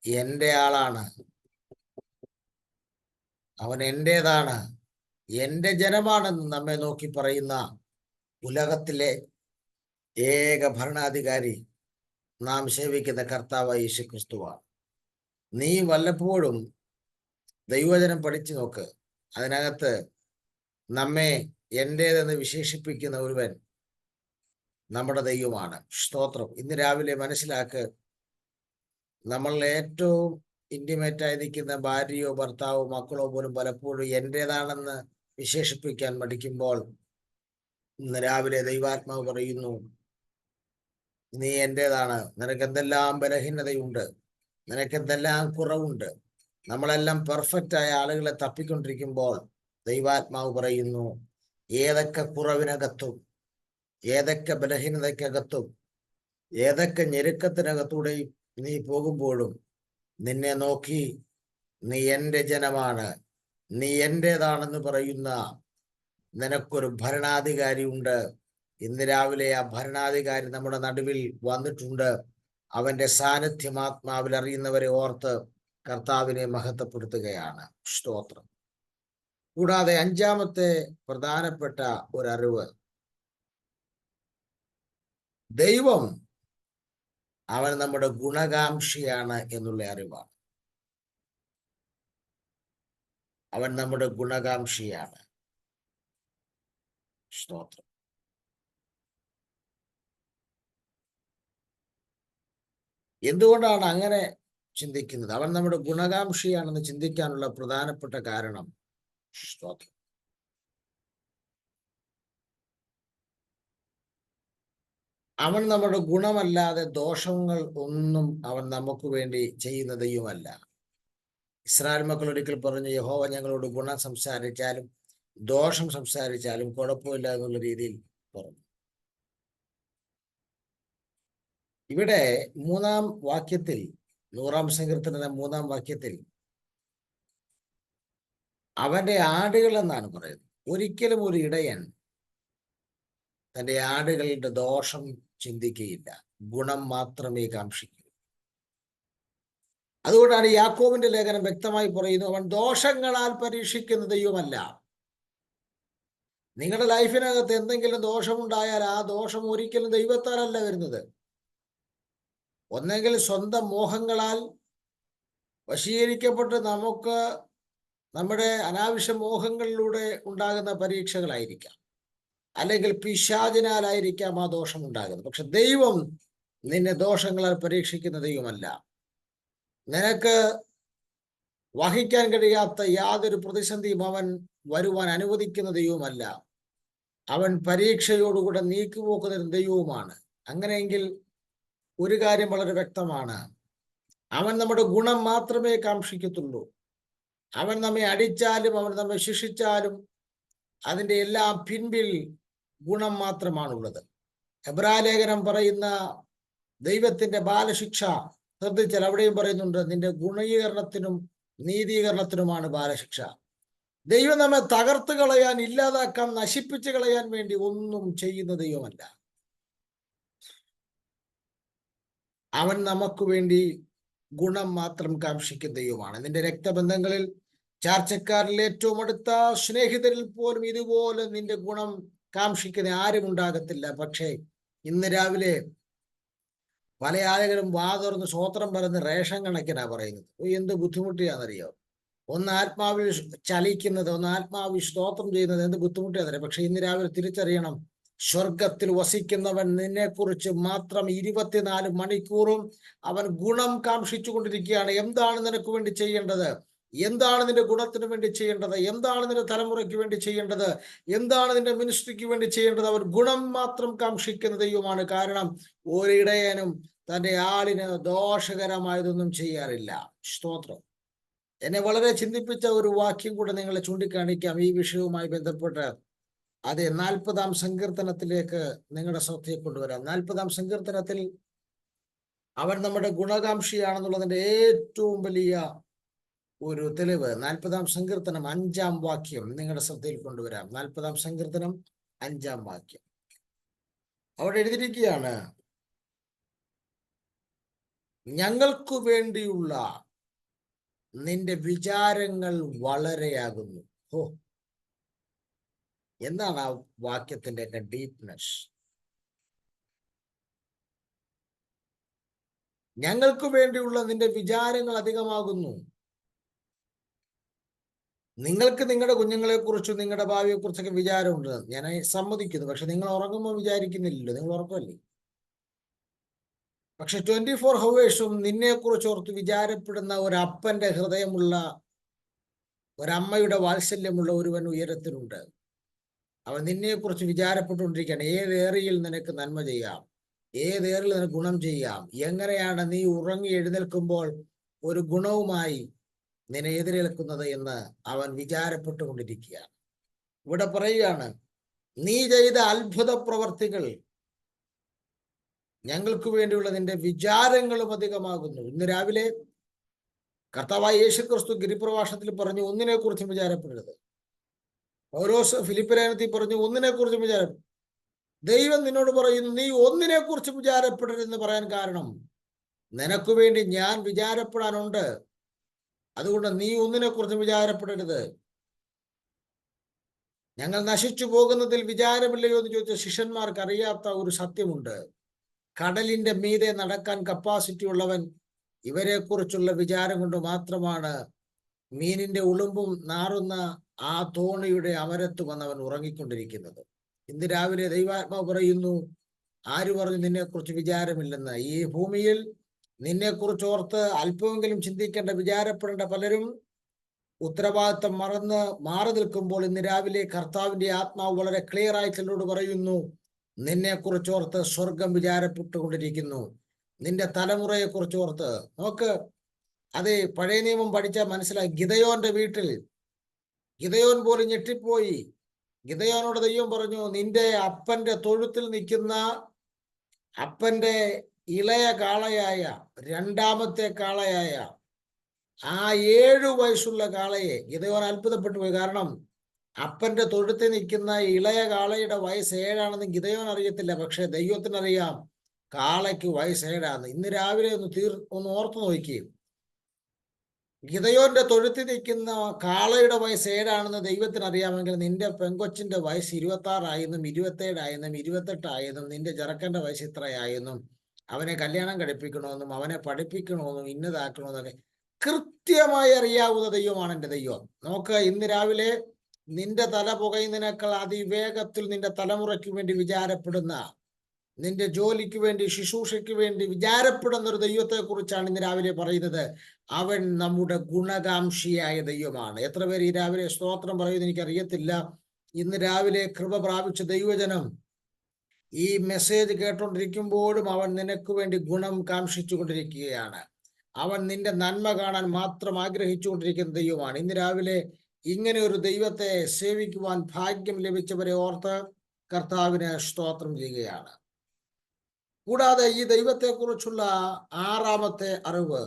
എൻ്റെ ആളാണ്, അവൻ എൻ്റേതാണ്, എൻ്റെ ജനമാണെന്ന് നമ്മെ നോക്കി പറയുന്ന ഉലകത്തിലെ ഏക ഭരണാധികാരി നാം സേവിക്കുന്ന കർത്താവായ യേശു ക്രിസ്തുവാണ്. നീ വല്ലപ്പോഴും ദൈവവചനം പഠിച്ചു നോക്ക്. അതിനകത്ത് നമ്മെ എൻ്റേതെന്ന് വിശേഷിപ്പിക്കുന്ന ഒരുവൻ നമ്മുടെ ദൈവമാണ്. സ്തോത്രം. ഇന്ന് രാവിലെ മനസ്സിലാക്ക്, നമ്മൾ ഏറ്റവും ഇന്റിമേറ്റ് ആയി നിൽക്കുന്ന ഭാര്യയോ ഭർത്താവോ മക്കളോ പോലും പലപ്പോഴും എൻ്റേതാണെന്ന് വിശേഷിപ്പിക്കാൻ മടിക്കുമ്പോൾ ഇന്ന് രാവിലെ ദൈവാത്മാവ് പറയുന്നു, നീ എൻ്റേതാണ്. നിനക്ക് എന്തെല്ലാം ബലഹീനതയുണ്ട്, നിനക്ക് എന്തെല്ലാം കുറവുണ്ട്. നമ്മളെല്ലാം പെർഫെക്റ്റ് ആയ ആളുകളെ തപ്പിക്കൊണ്ടിരിക്കുമ്പോൾ ദൈവാത്മാവ് പറയുന്നു, ഏതൊക്കെ കുറവിനകത്തും, ഏതൊക്കെ ബലഹീനതയ്ക്കകത്തും, ഏതൊക്കെ ഞെരുക്കത്തിനകത്തൂടെയും നീ പോകുമ്പോഴും നിന്നെ നോക്കി നീ എൻ്റെ ജനമാണ്, നീ എൻ്റേതാണെന്ന് പറയുന്ന നിനക്കൊരു ഭരണാധികാരി ഉണ്ട്. ഇന്ന് രാവിലെ ആ ഭരണാധികാരി നമ്മുടെ നടുവിൽ വന്നിട്ടുണ്ട്. അവന്റെ സാന്നിധ്യം ആത്മാവിൽ അറിയുന്നവരെ ഓർത്ത് കർത്താവിനെ മഹത്വപ്പെടുത്തുകയാണ്. സ്തോത്രം. കൂടാതെ 5-ാമത്തെ പ്രധാനപ്പെട്ട ഒരറിവ്, ദൈവം അവൻ നമ്മുടെ ഗുണകാംക്ഷിയാണ് എന്നുള്ള അറിവാണ്. അവൻ നമ്മുടെ ഗുണകാംക്ഷിയാണ്. സ്തോത്രം. എന്തുകൊണ്ടാണ് അങ്ങനെ ചിന്തിക്കുന്നത്? അവൻ നമ്മുടെ ഗുണകാംക്ഷിയാണെന്ന് ചിന്തിക്കാനുള്ള പ്രധാനപ്പെട്ട കാരണം, സ്തോത്രം, അവൻ നമ്മുടെ ഗുണമല്ലാതെ ദോഷങ്ങൾ ഒന്നും അവൻ നമുക്ക് വേണ്ടി ചെയ്യുന്ന ദൈവമല്ല. ഇസ്രായേൽ മക്കൾ ഒരിക്കൽ പറഞ്ഞു, യഹോവ ഞങ്ങളോട് ഗുണം സംസാരിച്ചാലും ദോഷം സംസാരിച്ചാലും കുഴപ്പമില്ല എന്നുള്ള രീതിയിൽ പറഞ്ഞു. ഇവിടെ 3-ാം വാക്യത്തിൽ, 100-ാം സങ്കീർത്തനത്തിലെ 3-ാം വാക്യത്തിൽ അവന്റെ ആടുകൾ എന്നാണ് പറയുന്നത്. ഒരിക്കലും ഒരു ഇടയൻ തന്റെ ആടുകളുടെ ദോഷം ചിന്തിക്കുകയില്ല, ഗുണം മാത്രമേ കാക്ഷിക്കൂ. അതുകൊണ്ടാണ് യാക്കോബിന്റെ ലേഖനം വ്യക്തമായി പറയുന്നു, അവൻ ദോഷങ്ങളാൽ പരീക്ഷിക്കുന്ന ദൈവമല്ല. നിങ്ങളുടെ ലൈഫിനകത്ത് എന്തെങ്കിലും ദോഷമുണ്ടായാൽ ആ ദോഷം ഒരിക്കലും ദൈവത്താലല്ല വരുന്നത്. ഒന്നെങ്കിൽ സ്വന്തം മോഹങ്ങളാൽ വശീകരിക്കപ്പെട്ട് നമുക്ക് നമ്മുടെ അനാവശ്യ മോഹങ്ങളിലൂടെ ഉണ്ടാകുന്ന പരീക്ഷകളായിരിക്കാം, അല്ലെങ്കിൽ പിശാചിനാലായിരിക്കാം ആ ദോഷം ഉണ്ടാകുന്നത്. പക്ഷെ ദൈവം നിന്നെ ദോഷങ്ങളാൽ പരീക്ഷിക്കുന്ന ദൈവമല്ല. നിനക്ക് വഹിക്കാൻ കഴിയാത്ത യാതൊരു പ്രതിസന്ധിയും അവൻ വരുവാൻ അനുവദിക്കുന്ന ദൈവമല്ല. അവൻ പരീക്ഷയോടുകൂടെ നീക്കുപോക്കുന്ന ദൈവവുമാണ്. അങ്ങനെയെങ്കിൽ ഒരു കാര്യം വളരെ വ്യക്തമാണ്, അവൻ നമ്മുടെ ഗുണം മാത്രമേ കാക്ഷിക്കത്തുള്ളൂ. അവൻ നമ്മെ അടിച്ചാലും അവൻ നമ്മെ ശിക്ഷിച്ചാലും അതിൻ്റെ എല്ലാം പിൻപിൽ ഗുണം മാത്രമാണുള്ളത്. എബ്രായലേഖനം പറയുന്ന ദൈവത്തിന്റെ ബാലശിക്ഷ ശ്രദ്ധിച്ചാൽ അവിടെയും പറയുന്നുണ്ട്, നിന്റെ ഗുണീകരണത്തിനും നീതീകരണത്തിനുമാണ് ബാലശിക്ഷ. ദൈവം നമ്മെ തകർത്ത് കളയാൻ, ഇല്ലാതാക്കാൻ, നശിപ്പിച്ചു കളയാൻ വേണ്ടി ഒന്നും ചെയ്യുന്ന ദൈവമല്ല. അവൻ നമുക്ക് വേണ്ടി ഗുണം മാത്രം കാക്ഷിക്കുന്ന ദൈവമാണ്. നിന്റെ രക്തബന്ധങ്ങളിൽ, ചാർച്ചക്കാരിൽ ഏറ്റവും അടുത്ത സ്നേഹിതരിൽ പോലും ഇതുപോലെ നിന്റെ ഗുണം കാക്ഷിക്കുന്ന ആരും ഉണ്ടാകത്തില്ല. പക്ഷേ ഇന്ന് രാവിലെ പല ആളുകളും വാതുറന്ന് സ്വോത്രം പറയുന്ന റേഷൻ കണക്കിനാ പറയുന്നത്. എന്ത് ബുദ്ധിമുട്ടിയാണെന്നറിയോ? ഒന്ന് ആത്മാവിൽ ചലിക്കുന്നത്, ഒന്ന് ആത്മാവിൽ സ്തോത്രം ചെയ്യുന്നത് എന്ത് ബുദ്ധിമുട്ടിയാണെന്നറിയാം. പക്ഷെ ഇന്ന് രാവിലെ തിരിച്ചറിയണം, സ്വർഗത്തിൽ വസിക്കുന്നവൻ നിന്നെക്കുറിച്ച് മാത്രം 24 മണിക്കൂറും അവൻ ഗുണം കാക്ഷിച്ചു കൊണ്ടിരിക്കുകയാണ്. എന്താണ് നിനക്ക് വേണ്ടി ചെയ്യേണ്ടത്? എന്താണ് നിന്റെ ഗുണത്തിന് വേണ്ടി ചെയ്യേണ്ടത്? എന്താണ് നിന്റെ തലമുറയ്ക്ക് വേണ്ടി ചെയ്യേണ്ടത്? എന്താണ് നിന്റെ മിനിസ്ട്രിക്ക് വേണ്ടി ചെയ്യേണ്ടത്? അവർ ഗുണം മാത്രം കാക്ഷിക്കുന്ന ദൈവമാണ്. കാരണം ഒരിടയനും തന്റെ ആളിന് ദോഷകരമായതൊന്നും ചെയ്യാറില്ല. സ്തോത്രം. എന്നെ വളരെ ചിന്തിപ്പിച്ച ഒരു വാക്യം കൂടെ നിങ്ങളെ ചൂണ്ടിക്കാണിക്കാം ഈ വിഷയവുമായി ബന്ധപ്പെട്ട്. അതെ, 40-ാം സങ്കീർത്തനത്തിലേക്ക് നിങ്ങളുടെ ശ്രദ്ധയെ കൊണ്ടുവരാം. 40-ാം സങ്കീർത്തനത്തിൽ അവൻ നമ്മുടെ ഗുണകാംക്ഷിയാണെന്നുള്ളതിന്റെ ഏറ്റവും വലിയ ഒരു തെളിവ് 40-ാം സങ്കീർത്തനം 5-ാം വാക്യം നിങ്ങളുടെ ശ്രദ്ധയിൽ കൊണ്ടുവരാം. 40-ാം സങ്കീർത്തനം 5-ാം വാക്യം. അവിടെ എഴുതിയിരിക്കുകയാണ്, ഞങ്ങൾക്കു വേണ്ടിയുള്ള നിന്റെ വിചാരങ്ങൾ വളരെയാകുന്നു. ഓ, എന്താണ് ആ വാക്യത്തിന്റെ ഡീപ്നെസ്? ഞങ്ങൾക്ക് വേണ്ടിയുള്ള നിന്റെ വിചാരങ്ങൾ അധികമാകുന്നു. നിങ്ങൾക്ക് നിങ്ങളുടെ കുഞ്ഞുങ്ങളെ കുറിച്ചും നിങ്ങളുടെ ഭാവിയെ കുറിച്ചൊക്കെ വിചാരമുണ്ട്, ഞാൻ സമ്മതിക്കുന്നു. പക്ഷെ നിങ്ങൾ ഉറങ്ങുമ്പോൾ വിചാരിക്കുന്നില്ലല്ലോ, നിങ്ങൾ ഉറക്കമല്ലേ? പക്ഷെ 24 ഹവേഴ്സും നിന്നെ കുറിച്ച് ഓർത്ത് വിചാരപ്പെടുന്ന ഒരപ്പന്റെ ഹൃദയമുള്ള, ഒരമ്മയുടെ വാത്സല്യമുള്ള ഒരുവൻ ഉയരത്തിലുണ്ട്. അവൻ നിന്നെ കുറിച്ച് വിചാരപ്പെട്ടുകൊണ്ടിരിക്കുകയാണ്. ഏത് ഏറിയിൽ നിനക്ക് നന്മ ചെയ്യാം, ഏത് ഏറിൽ നിനക്ക് ഗുണം ചെയ്യാം, എങ്ങനെയാണ് നീ ഉറങ്ങി എഴുന്നേൽക്കുമ്പോൾ ഒരു ഗുണവുമായി നിന്നെ എതിരേൽക്കുന്നത് എന്ന് അവൻ വിചാരപ്പെട്ടുകൊണ്ടിരിക്കുകയാണ്. ഇവിടെ പറയുകയാണ്, നീ ചെയ്ത അത്ഭുത പ്രവർത്തികൾ ഞങ്ങൾക്ക് വേണ്ടിയുള്ള നിന്റെ വിചാരങ്ങളും അധികമാകുന്നു. ഇന്ന് രാവിലെ കർത്താവായ യേശുക്രിസ്തു ഗിരിപ്രഭാഷണത്തിൽ പറഞ്ഞു, ഒന്നിനെ കുറിച്ചും വിചാരപ്പെടരുത്. പൗലോസ് ഫിലിപ്പിലേഖനത്തിൽ പറഞ്ഞു, ഒന്നിനെ കുറിച്ചും വിചാരം. ദൈവം നിന്നോട് പറയുന്നു, നീ ഒന്നിനെ കുറിച്ചും വിചാരപ്പെടരുതെന്ന് പറയാൻ കാരണം, നിനക്ക് വേണ്ടി ഞാൻ വിചാരപ്പെടാനുണ്ട്. അതുകൊണ്ട് നീ ഒന്നിനെ കുറിച്ചും വിചാരപ്പെടരുത്. ഞങ്ങൾ നശിച്ചു പോകുന്നതിൽ വിചാരമില്ലയോ എന്ന് ചോദിച്ച ശിഷ്യന്മാർക്ക് അറിയാത്ത ഒരു സത്യമുണ്ട്. കടലിന്റെ മീതെ നടക്കാൻ കപ്പാസിറ്റി ഉള്ളവൻ ഇവരെ കുറിച്ചുള്ള വിചാരം കൊണ്ട് മാത്രമാണ് മീനിന്റെ ഉളുമ്പും നാറുന്ന ആ തോണിയുടെ അമരത്ത് വന്നവൻ ഉറങ്ങിക്കൊണ്ടിരിക്കുന്നത്. ഇന്ന് രാവിലെ ദൈവാത്മാവ് പറയുന്നു, ആര് പറഞ്ഞു നിന്നെക്കുറിച്ച് വിചാരമില്ലെന്ന്? ഈ ഭൂമിയിൽ നിന്നെക്കുറിച്ച് ഓർത്ത് അല്പമെങ്കിലും ചിന്തിക്കേണ്ട, വിചാരപ്പെടേണ്ട പലരും ഉത്തരവാദിത്തം മറന്ന് മാറി നിൽക്കുമ്പോൾ ഇന്ന് രാവിലെ കർത്താവിന്റെ ആത്മാവ് വളരെ ക്ലിയർ ആയി ചിലരോട് പറയുന്നു, നിന്നെ കുറിച്ചോർത്ത് സ്വർഗം വിചാരപ്പെട്ടുകൊണ്ടിരിക്കുന്നു. നിന്റെ തലമുറയെ കുറിച്ചോർത്ത് നോക്ക്. അതെ, പഴയ നിയമം പഠിച്ചാൽ മനസ്സിലായി. ഗിദയോന്റെ വീട്ടിൽ ഗിദയോൻ പോലും ഞെട്ടിപ്പോയി. ഗിദയോനോട് ദൈവം പറഞ്ഞു, നിന്റെ അപ്പന്റെ തൊഴുത്തിൽ നിൽക്കുന്ന അപ്പന്റെ ഇളയ കാളയായ, രണ്ടാമത്തെ കാളയായ ആ 7 വയസ്സുള്ള കാളയെ ഗിദയോൻ അത്ഭുതപ്പെട്ടു പോയി. കാരണം അപ്പന്റെ തൊഴുത്തിൽ നിൽക്കുന്ന ഇളയ കാളയുടെ വയസ്സ് 7 ഗിദയോൻ അറിയത്തില്ല. പക്ഷെ ദൈവത്തിനറിയാം കാളയ്ക്ക് വയസ്സ് 7. ഇന്ന് രാവിലെ ഒന്ന് ഓർത്തു നോക്കി. ഗിദയോന്റെ തൊഴുത്തിൽ നിൽക്കുന്ന കാളയുടെ വയസ്സ് 7 ദൈവത്തിന് അറിയാമെങ്കിൽ നിന്റെ പെങ്കൊച്ചിന്റെ വയസ്സ് 26 27 28 നിന്റെ ചെറുക്കന്റെ വയസ്സ് ഇത്രയായെന്നും അവനെ കല്യാണം കഴിപ്പിക്കണമെന്നും അവനെ പഠിപ്പിക്കണമെന്നും ഇന്നതാക്കണമെന്നൊക്കെ കൃത്യമായി അറിയാവുന്ന ദൈവമാണ് എൻ്റെ ദൈവം. നോക്ക്, ഇന്ന് രാവിലെ നിന്റെ തല പുകയുന്നതിനേക്കാൾ അതിവേഗത്തിൽ നിന്റെ തലമുറയ്ക്ക് വേണ്ടി വിചാരപ്പെടുന്ന, നിന്റെ ജോലിക്ക് വേണ്ടി, ശുശ്രൂഷയ്ക്ക് വേണ്ടി വിചാരപ്പെടുന്ന ഒരു ദൈവത്തെ കുറിച്ചാണ് ഇന്ന് രാവിലെ പറയുന്നത്. അവൻ നമ്മുടെ ഗുണകാംക്ഷിയായ ദൈവമാണ്. എത്ര പേര് ഈ രാവിലെ സ്തോത്രം പറയുന്നത് എനിക്കറിയത്തില്ല. ഇന്ന് രാവിലെ കൃപ പ്രാപിച്ച ദൈവജനം ഈ മെസ്സേജ് കേട്ടോണ്ടിരിക്കുമ്പോഴും അവൻ നിനക്ക് വേണ്ടി ഗുണം കാംക്ഷിച്ചു കൊണ്ടിരിക്കുകയാണ്. അവൻ നിന്റെ നന്മ കാണാൻ മാത്രം ആഗ്രഹിച്ചുകൊണ്ടിരിക്കുന്ന ദൈവമാണ്. ഇന്ന് രാവിലെ ഇങ്ങനെ ഒരു ദൈവത്തെ സേവിക്കുവാൻ ഭാഗ്യം ലഭിച്ചവരെ ഓർത്ത് കർത്താവിന് സ്തോത്രം ചെയ്യുകയാണ്. കൂടാതെ ഈ ദൈവത്തെക്കുറിച്ചുള്ള 6-ാമത്തെ അറിവ്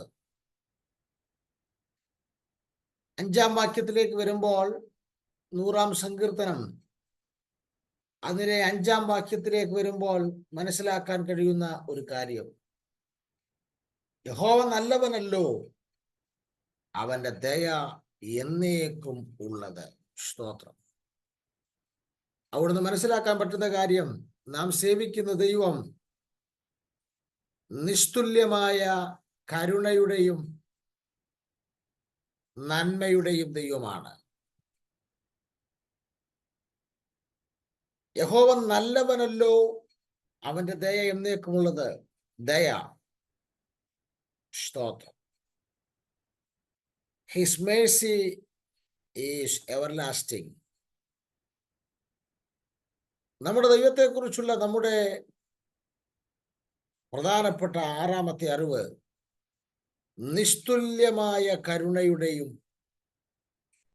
5-ാം വാക്യത്തിലേക്ക് വരുമ്പോൾ, 100-ാം സങ്കീർത്തനം അതിലെ 5-ാം വാക്യത്തിലേക്ക് വരുമ്പോൾ മനസ്സിലാക്കാൻ കഴിയുന്ന ഒരു കാര്യം, യഹോവ നല്ലവനല്ലോ, അവന്റെ ദയ എന്നേക്കും ഉള്ളത്. സ്തോത്രം. അവിടുന്ന് മനസ്സിലാക്കാൻ പറ്റുന്ന കാര്യം, നാം സേവിക്കുന്ന ദൈവം നിസ്തുല്യമായ കരുണയുടെയും നന്മയുടെയും ദൈവമാണ്. യഹോവ നല്ലവനല്ലോ, അവന്റെ ദയ എന്നേക്കുമുള്ളത്. ദയ, സ്തോത്രം. His Mercy is everlasting. നമ്മുടെ ദൈവത്തെക്കുറിച്ചുള്ള നമ്മുടെ പ്രധാനപ്പെട്ട 6-ാമത്തെ അറിവ്, നിസ്തുല്യമായ കരുണയുടെയും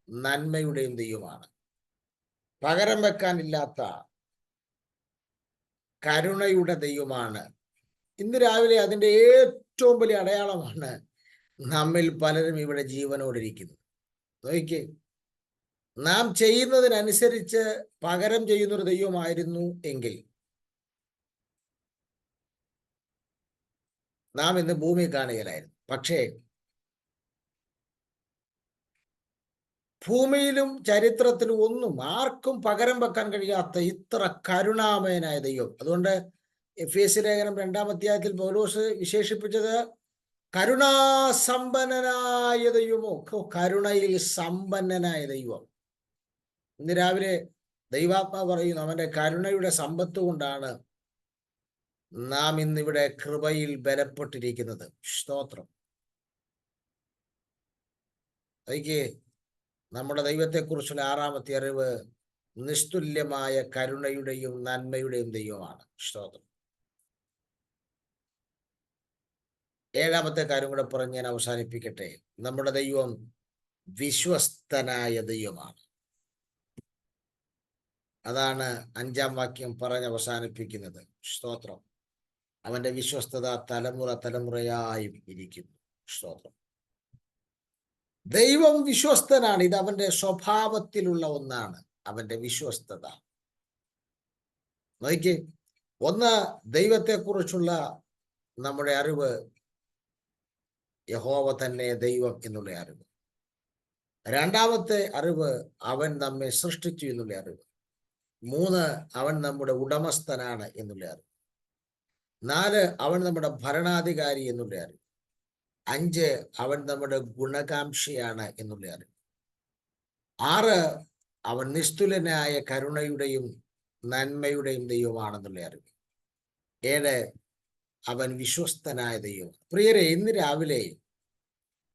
നന്മയുടെയും ദൈവമാണ്. പകരം വെക്കാനില്ലാത്ത കരുണയുടെ ദൈവമാണ്. ഇന്ന് രാവിലെ അതിൻ്റെ ഏറ്റവും വലിയ അടയാളമാണ് നമ്മിൽ പലരും ഇവിടെ ജീവനോടിരിക്കുന്നത്. നോക്കിക്കേ, നാം ചെയ്യുന്നതിനനുസരിച്ച് പകരം ചെയ്യുന്നൊരു ദൈവമായിരുന്നു എങ്കിൽ നാം ഇന്ന് ഭൂമി കാണുകയില്ലായിരുന്നു. പക്ഷേ ഭൂമിയിലും ചരിത്രത്തിലും ഒന്നും ആർക്കും പകരം വെക്കാൻ കഴിയാത്ത ഇത്ര കരുണാമയനായ ദൈവം. അതുകൊണ്ട് എഫേസ്യ ലേഖനം 2-ാം അധ്യായത്തിൽ പൗലോസ് വിശേഷിപ്പിച്ചത് കരുണാസമ്പന്നനായ ദൈവമോ, കരുണയിൽ സമ്പന്നനായ ദൈവം. ഇന്ന് രാവിലെ ദൈവാത്മാ പറയുന്നു, അവന്റെ കരുണയുടെ സമ്പത്ത് കൊണ്ടാണ് നാം ഇന്നിവിടെ കൃപയിൽ ബലപ്പെട്ടിരിക്കുന്നത്. സ്തോത്രം. അതൊക്കെ നമ്മുടെ ദൈവത്തെക്കുറിച്ചുള്ള 6-ാമത്തെ അറിവ് നിസ്തുല്യമായ കരുണയുടെയും നന്മയുടെയും ദൈവമാണ്. സ്തോത്രം. 7-ാമത്തെ കാര്യം കൂടെ പറഞ്ഞ് ഞാൻ അവസാനിപ്പിക്കട്ടെ. നമ്മുടെ ദൈവം വിശ്വസ്തനായ ദൈവമാണ്. അതാണ് 5-ാം വാക്യം പറഞ്ഞ് അവസാനിപ്പിക്കുന്നത്. സ്തോത്രം. അവന്റെ വിശ്വസ്തത തലമുറ തലമുറയായും ഇരിക്കുന്നു. സ്തോത്രം. ദൈവം വിശ്വസ്തനാണ്. ഇത് അവന്റെ സ്വഭാവത്തിലുള്ള ഒന്നാണ്, അവന്റെ വിശ്വസ്തത. നോക്കിക്കേ, ഒന്ന്, ദൈവത്തെക്കുറിച്ചുള്ള നമ്മുടെ അറിവ് യഹോവ തന്നെ ദൈവം എന്നുള്ള അറിവ്. 2-ാമത്തെ അറിവ് അവൻ നമ്മെ സൃഷ്ടിച്ചു എന്നുള്ള അറിവ്. 3, അവൻ നമ്മുടെ ഉടമസ്ഥനാണ് എന്നുള്ള അറിവ്. 4, അവൻ നമ്മുടെ ഭരണാധികാരി എന്നുള്ള അറിവ്. 5, അവൻ നമ്മുടെ ഗുണകാംക്ഷിയാണ് എന്നുള്ള അറിവ്. 6, അവൻ നിസ്തുലനായ കരുണയുടെയും നന്മയുടെയും ദൈവമാണെന്നുള്ള അറിവ്. 7, അവൻ വിശ്വസ്തനായ ദൈവം. പ്രിയരെ, ഇന്ന് രാവിലെ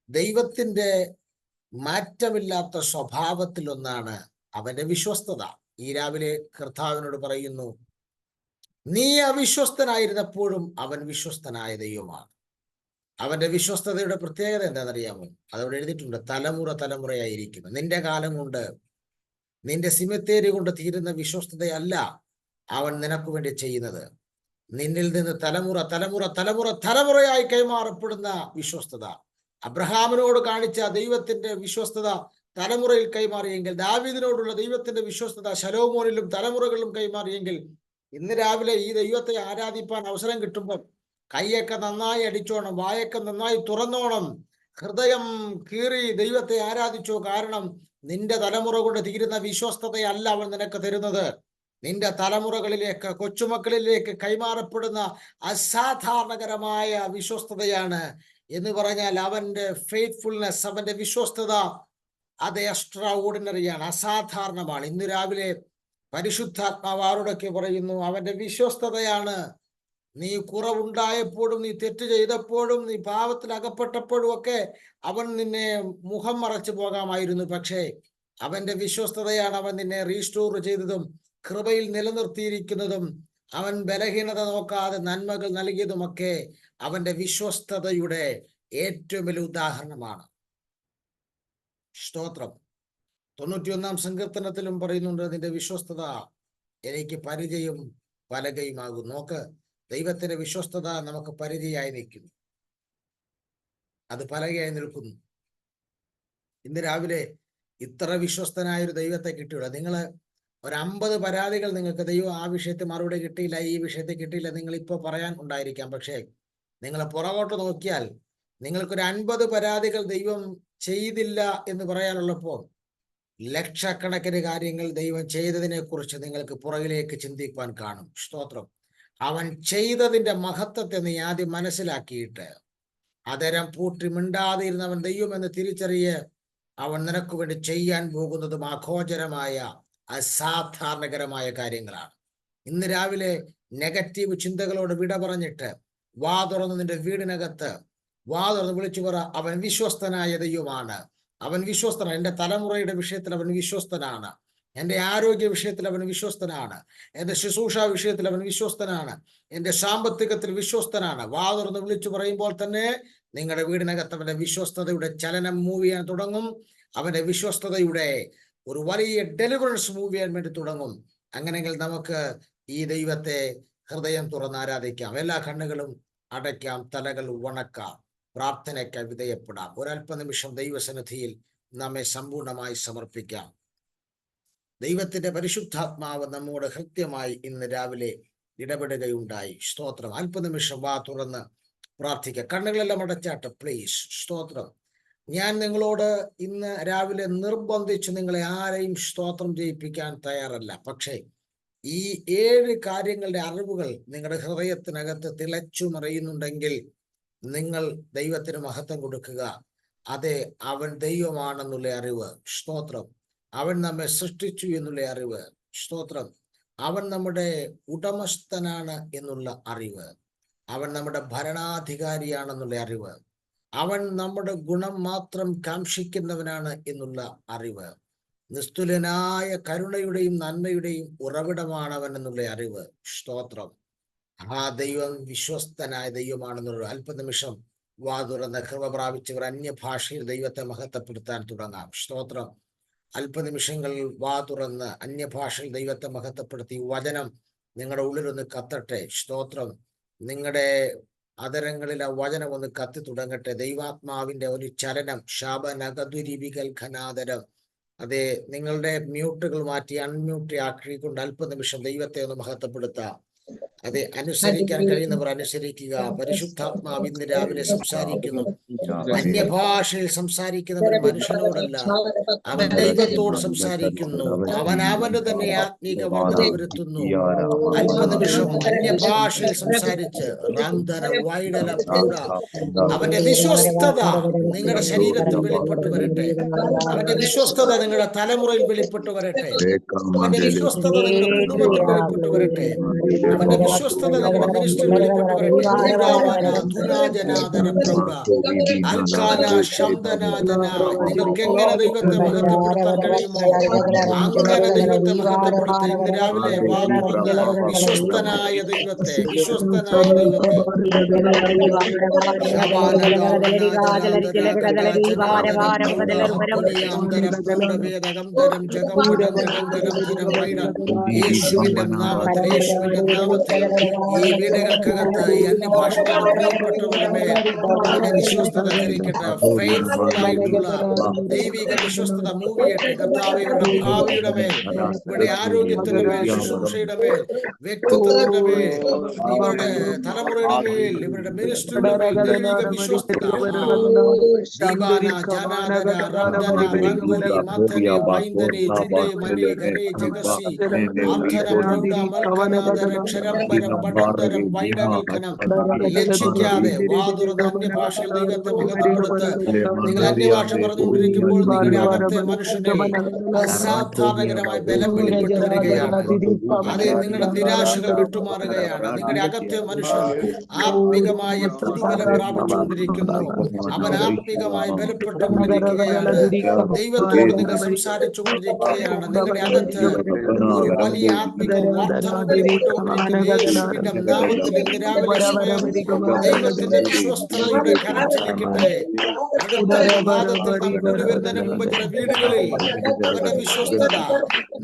ദൈവത്തിന്റെ മാറ്റമില്ലാത്ത സ്വഭാവത്തിലൊന്നാണ് അവന്റെ വിശ്വസ്തത. ഈ രാവിലെ കർത്താവിനോട് പറയുന്നു, നീ അവിശ്വസ്തനായിരുന്നപ്പോഴും അവൻ വിശ്വസ്തനായ ദൈവമാണ്. അവന്റെ വിശ്വസ്തതയുടെ പ്രത്യേകത എന്താണെന്നറിയാമോ? അതവിടെ എഴുതിയിട്ടുണ്ട്, തലമുറ തലമുറയായിരിക്കുന്നു. നിന്റെ കാലം കൊണ്ട്, നിന്റെ സിമിത്തേരി കൊണ്ട് തീരുന്ന വിശ്വസ്തതയല്ല അവൻ നിനക്ക് വേണ്ടി ചെയ്യുന്നത്. നിന്നിൽ നിന്ന് തലമുറ തലമുറ തലമുറ തലമുറയായി കൈമാറപ്പെടുന്ന വിശ്വസ്തത. അബ്രഹാമിനോട് കാണിച്ച ദൈവത്തിന്റെ വിശ്വസ്തത തലമുറയിൽ കൈമാറിയെങ്കിൽ, ദാവീദിനോടുള്ള ദൈവത്തിന്റെ വിശ്വസ്തത ശലോമോനിലും തലമുറകളിലും കൈമാറിയെങ്കിൽ, ഇന്ന് രാവിലെ ഈ ദൈവത്തെ ആരാധിപ്പാൻ അവസരം കിട്ടുമ്പോൾ കൈയൊക്കെ നന്നായി അടിച്ചോണം, വായൊക്കെ നന്നായി തുറന്നോണം, ഹൃദയം കീറി ദൈവത്തെ ആരാധിച്ചോ. കാരണം നിന്റെ തലമുറ കൊണ്ട് തീരുന്ന വിശ്വസ്തതയല്ല അവൻ നിനക്ക് തരുന്നത്. നിന്റെ തലമുറകളിലേക്ക്, കൊച്ചുമക്കളിലേക്ക് കൈമാറപ്പെടുന്ന അസാധാരണകരമായ വിശ്വസ്തതയാണ്. എന്ന് പറഞ്ഞാൽ അവന്റെ ഫെയ്ത്ത്ഫുൾനെസ്, അവന്റെ വിശ്വസ്തത, അത് എക്സ്ട്രാ ഓർഡിനറിയാണ്, അസാധാരണമാണ്. ഇന്ന് രാവിലെ പരിശുദ്ധാത്മാവ് ആരോടൊക്കെ പറയുന്നു, അവന്റെ വിശ്വസ്തതയാണ്. നീ കുറവുണ്ടായപ്പോഴും, നീ തെറ്റ് ചെയ്തപ്പോഴും, നീ പാപത്തിൽ അകപ്പെട്ടപ്പോഴും ഒക്കെ അവൻ നിന്നെ മുഖം മറച്ചു പോകാമായിരുന്നു. പക്ഷേ അവന്റെ വിശ്വസ്തതയാണ് അവൻ നിന്നെ റീസ്റ്റോർ ചെയ്തതും കൃപയിൽ നിലനിർത്തിയിരിക്കുന്നതും. അവൻ ബലഹീനത നോക്കാതെ നന്മകൾ നൽകിയതുമൊക്കെ അവന്റെ വിശ്വസ്തതയുടെ ഏറ്റവും വലിയ ഉദാഹരണമാണ്. സ്തോത്രം. 91-ാം സങ്കീർത്തനത്തിലും പറയുന്നുണ്ട്, നിന്റെ വിശ്വസ്തത എനിക്ക് പരിചയം പലകയുമാകും. നോക്ക്, ദൈവത്തിന്റെ വിശ്വസ്തത നമുക്ക് പരിചയമായി നിൽക്കുന്നു, അത് പലകയായി നിൽക്കുന്നു. ഇന്ന് രാവിലെ ഇത്ര വിശ്വസ്തനായൊരു ദൈവത്തെ കിട്ടിയുള്ള നിങ്ങൾ ഒരു 50 പരാതികൾ നിങ്ങൾക്ക് ദൈവം ആ വിഷയത്തിൽ മറുപടി കിട്ടിയില്ല, ഈ വിഷയത്തിൽ കിട്ടിയില്ല, നിങ്ങൾ ഇപ്പോൾ പറയാൻ ഉണ്ടായിരിക്കാം. പക്ഷേ നിങ്ങൾ പുറകോട്ട് നോക്കിയാൽ നിങ്ങൾക്കൊരു 50 പരാതികൾ ദൈവം ചെയ്തില്ല എന്ന് പറയാനുള്ളപ്പോൾ ലക്ഷക്കണക്കിന് കാര്യങ്ങൾ ദൈവം ചെയ്തതിനെ കുറിച്ച് നിങ്ങൾക്ക് പുറകിലേക്ക് ചിന്തിക്കുവാൻ കാണും. സ്തോത്രം. അവൻ ചെയ്തതിന്റെ മഹത്വത്തെ നീ ആദ്യം മനസ്സിലാക്കിയിട്ട് അതരം പൂട്ടി മിണ്ടാതെ ഇരുന്നവൻ ദൈവമെന്ന് തിരിച്ചറിയ്. അവൻ നിനക്ക് വേണ്ടി ചെയ്യാൻ പോകുന്നതും അഗോചരമായ അസാധാരണകരമായ കാര്യങ്ങളാണ്. ഇന്ന് രാവിലെ നെഗറ്റീവ് ചിന്തകളോട് വിട പറഞ്ഞിട്ട് വാ തുറന്ന് നിന്റെ വീടിനകത്ത് വാ തുറന്ന് വിളിച്ചു പറ, അവൻ വിശ്വസ്തനായ ദൈവമാണ്. അവൻ വിശ്വസ്തനാണ്. എൻ്റെ തലമുറയുടെ വിഷയത്തിൽ അവൻ വിശ്വസ്തനാണ്. എൻ്റെ ആരോഗ്യ വിഷയത്തിൽ അവൻ വിശ്വസ്തനാണ്. എൻ്റെ ശുശ്രൂഷ വിഷയത്തിൽ അവൻ വിശ്വസ്തനാണ്. എൻ്റെ സാമ്പത്തികത്തിൽ വിശ്വസ്തനാണ്. വാ തുറന്ന് വിളിച്ചു പറയുമ്പോൾ തന്നെ നിങ്ങളുടെ വീടിനകത്ത് അവൻ്റെ വിശ്വസ്തതയുടെ ചലനം മൂവ് ചെയ്യാൻ തുടങ്ങും. അവൻ്റെ വിശ്വസ്തതയുടെ ഒരു വലിയ ഡെലിവറൻസ് മൂവ് ചെയ്യാൻ വേണ്ടി തുടങ്ങും. അങ്ങനെയെങ്കിൽ നമുക്ക് ഈ ദൈവത്തെ ഹൃദയം തുറന്ന് ആരാധിക്കാം. എല്ലാ കണ്ണുകളും അടയ്ക്കാം, തലകൾ വണക്കാം, പ്രാർത്ഥനയ്ക്ക് വിധേയപ്പെടാം. ഒരല്പനിമിഷം ദൈവസന്നിധിയിൽ നമ്മെ സമ്പൂർണമായി സമർപ്പിക്കാം. ദൈവത്തിന്റെ പരിശുദ്ധാത്മാവ് നമ്മോട് കൃത്യമായി ഇന്ന് രാവിലെ ഇടപെടുകയുണ്ടായി. സ്തോത്രം. അല്പനിമിഷം വാ തുറന്ന് പ്രാർത്ഥിക്കാം. കണ്ണുകളെല്ലാം അടച്ചാട്ട് പ്ലീസ്. സ്തോത്രം. ഞാൻ നിങ്ങളോട് ഇന്ന് രാവിലെ നിർബന്ധിച്ച് നിങ്ങളെ ആരെയും സ്തോത്രം ചെയ്യിപ്പിക്കാൻ തയ്യാറല്ല. പക്ഷേ ഈ 7 കാര്യങ്ങളുടെ അറിവുകൾ നിങ്ങളുടെ ഹൃദയത്തിനകത്ത് തിളച്ചു മറിയുന്നുണ്ടെങ്കിൽ നിങ്ങൾ ദൈവത്തിന് മഹത്വം കൊടുക്കുക. അതെ, അവൻ ദൈവമാണെന്നുള്ള അറിവ്. സ്തോത്രം. അവൻ നമ്മെ സൃഷ്ടിച്ചു എന്നുള്ള അറിവ്. സ്തോത്രം. അവൻ നമ്മുടെ ഉടമസ്ഥനാണ് എന്നുള്ള അറിവ്. അവൻ നമ്മുടെ ഭരണാധികാരിയാണെന്നുള്ള അറിവ്. അവൻ നമ്മുടെ ഗുണം മാത്രം കാംക്ഷിക്കുന്നവനാണ് എന്നുള്ള അറിവ്. നിസ്തുലനായ കരുണയുടെയും നന്മയുടെയും ഉറവിടമാണ് അവൻ എന്നുള്ള അറിവ്. സ്തോത്രം. ആ ദൈവം വിശ്വസ്തനായ ദൈവമാണെന്നുള്ള അല്പനിമിഷം വാ തുറന്ന് കൃപ പ്രാപിച്ചവർ അന്യഭാഷയിൽ ദൈവത്തെ മഹത്വപ്പെടുത്താൻ തുടങ്ങാം. സ്തോത്രം. അല്പനിമിഷങ്ങൾ വാ തുറന്ന് അന്യഭാഷയിൽ ദൈവത്തെ മഹത്വപ്പെടുത്തി വചനം നിങ്ങളുടെ ഉള്ളിലൊന്ന് കത്തട്ടെ. സ്തോത്രം. നിങ്ങളുടെ അതരങ്ങളിൽ ആ വചനം ഒന്ന് കത്തി തുടങ്ങട്ടെ. ദൈവാത്മാവിന്റെ ഒരു ചലനം. ശാപനഗതുരിവികൽ ഘനാതരം. അതെ, നിങ്ങളുടെ മ്യൂട്ടുകൾ മാറ്റി അൺമ്യൂട്ട് ആക്കിക്കൊണ്ട് അല്പനിമിഷം ദൈവത്തെ ഒന്ന് മഹത്വപ്പെടുത്താം. അതെ, അനുസരിക്കാൻ കഴിയുന്നവർ അനുസരിക്കുക. പരിശുദ്ധാത്മാവ് ഇന്ന് രാവിലെ സംസാരിക്കുന്നു. അന്യഭാഷയിൽ സംസാരിക്കുന്നവർ മനുഷ്യനോടല്ല, അവൻ ദൈവത്തോട് സംസാരിക്കുന്നു. അവൻ അവന് തന്നെ ആത്മീക വർദ്ധന വരുത്തുന്നു. അല്പനിമിഷം അന്യഭാഷയിൽ സംസാരിച്ച് റാംധര വൈഡല പ്രൗഢ അവന്റെ വിശ്വസ്തത നിങ്ങളുടെ ശരീരത്തിൽ വെളിപ്പെട്ടു വരട്ടെ. അവന്റെ വിശ്വസ്തത നിങ്ങളുടെ തലമുറയിൽ വെളിപ്പെട്ടു വരട്ടെ. അവന്റെ വിശ്വസ്തത നിങ്ങളുടെ കുടുംബത്തിൽ വെളിപ്പെട്ടു വരട്ടെ. അവന്റെ വിശ്വസ്തത നിങ്ങളുടെ മിനിസ്ട്രിയിൽ വെളിപ്പെട്ടു വരട്ടെ. നിങ്ങൾക്ക് എങ്ങനെ ദൈവത്തെ മഹത്വപ്പെടുത്താൻ കഴിയുമോ അങ്ങനെ ദൈവത്തെ മഹത്വപ്പെടുത്തി ഇന്ന് രാവിലെ വാ തുറന്ന് വിശ്വസ്തനായ ദൈവത്തെ യേശുവിന്റെ നാമത്തിൽ ഈ വീടുകൾക്കകത്ത് ഈ അന്യഭാഷ കൊണ്ട് പ്രിയപ്പെട്ടവരുടെ മേൽ അവന്റെ വിശ്വസ്തത ധരിക്കട്ടെ. ഫെയ്ത്ത്ഫുൾ ആയിട്ടുള്ള ദൈവിക വിശ്വസ്തത മൂവ് ചെയ്യട്ടെ. കർത്താവ് ഇവരുടെ ഭാവിയുടെ മേൽ, ഇവരുടെ ആരോഗ്യത്തിന്റെ മേൽ, ശുശ്രൂഷയുടെ മേൽ, വ്യക്തിത്വത്തിന്റെ മേൽ, ഇവരുടെ തലമുറയുടെ മേൽ, ഇവരുടെ മിനിസ്ട്രിയുടെ മേൽ ദൈവിക വിശ്വസ്തത. ദീപാന ജനാദര റംദന റംഗുലി മഥനെ വൈന്ദനെ ജുഡേ മനെ ഗരേ ജഗസി ആർത്ഥന പ്രൗഢ മൽക്കനാദര ക്ഷരംബരം പടന്തരം വൈഡകൽക്കനം. ലക്ഷിക്കാതെ വാതുറന്ന് അന്യഭാഷയിൽ ദൈവത്തെ മഹത്വപ്പെടുത്ത്. നിങ്ങൾ അന്യഭാഷ പറഞ്ഞുകൊണ്ടിരിക്കുമ്പോൾ നിങ്ങളുടെ അകത്തെ മനുഷ്യനെ അസാധാരണകരമായ ബലം വെളിപ്പെട്ടു വരികയാണ്. അതെ, നിങ്ങളുടെ നിരാശകൾ വിട്ടുമാറുകയാണ്. നിങ്ങളുടെ അകത്തെ മനുഷ്യൻ ആത്മികമായ പുതുബലം പ്രാപിച്ചുകൊണ്ടിരിക്കുന്നു. അവൻ ആത്മികമായി ബലപ്പെട്ടുകൊണ്ടിരിക്കുകയാണ്. ദൈവത്തോട് നിങ്ങൾ സംസാരിച്ചു കൊണ്ടിരിക്കുകയാണ്. നിങ്ങളുടെ അകത്ത് ഒരു വലിയ ആത്മിക വർദ്ധന വെളിപ്പെട്ടുകൊണ്ടിരിക്കുന്നു. യേശുവിന്റെ നാമത്തിൽ ഇന്ന് രാവിലെ സമയം ദൈവത്തിന്റെ വിശ്വസ്തതയുടെ കരം ചലിക്കട്ടെ. അടുത്ത പ്രഭാതത്തിൽ നാം കൂടി വരുന്നതിന് മുമ്പ് ചില വീടുകളിൽ അവന്റെ വിശ്വസ്തത,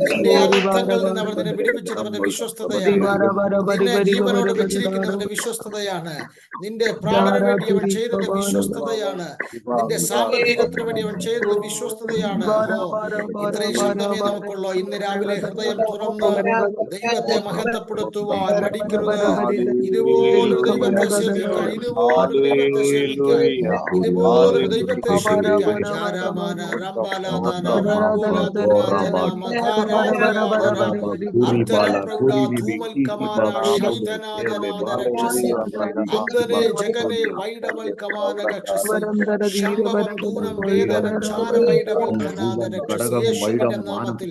നിന്റെ അനർത്ഥങ്ങളിൽ നിന്ന് അവർ നിന്നെ വിടുവിച്ചത് അവന്റെ വിശ്വസ്തതയാണ്. നിന്നെ ജീവനോട് വെച്ചിരിക്കുന്നവന്റെ വിശ്വസ്തതയാണ്. നിന്റെ പ്രാണന് വേണ്ടി അവൻ ചെയ്തത് വിശ്വസ്തതയാണ്. നിന്റെ സാമ്പത്തികത്തിന് വേണ്ടി അവൻ ചെയ്തത് വിശ്വസ്തതയാണ്. ഇത്രയും ശബ്ദമേ നമുക്കുള്ളൂ. ഇന്ന് രാവിലെ ഹൃദയം തുറന്ന് ദൈവത്തെ മഹത്വപ്പെടുത്തുവാൻ മടിക്കരുത്. ഇതുപോലൊരു ദൈവത്തെ സേവിക്കാൻ, ഇതുപോലൊരു ദൈവത്തെ സേവിക്കാൻ, ഇതുപോലൊരു ദൈവത്തെ സേവിക്കാൻ. ജാരാമാന റംബാലാദാന റംബുലാദന ജന മഖാരാദിയാദന അർദ്ധന പ്രൗഢ ധൂമൽ കമാന ശൈധനാദനാദ രക്ഷസി അബ്ദനെ ജഗനെ വൈഡമൽ കമാന രക്ഷസി ശംഭവം ദൂരം വേദനം ചാരമൈഡമൽ ഖനാദ രക്ഷസി. യേശുവിന്റെ നാമത്തിൽ,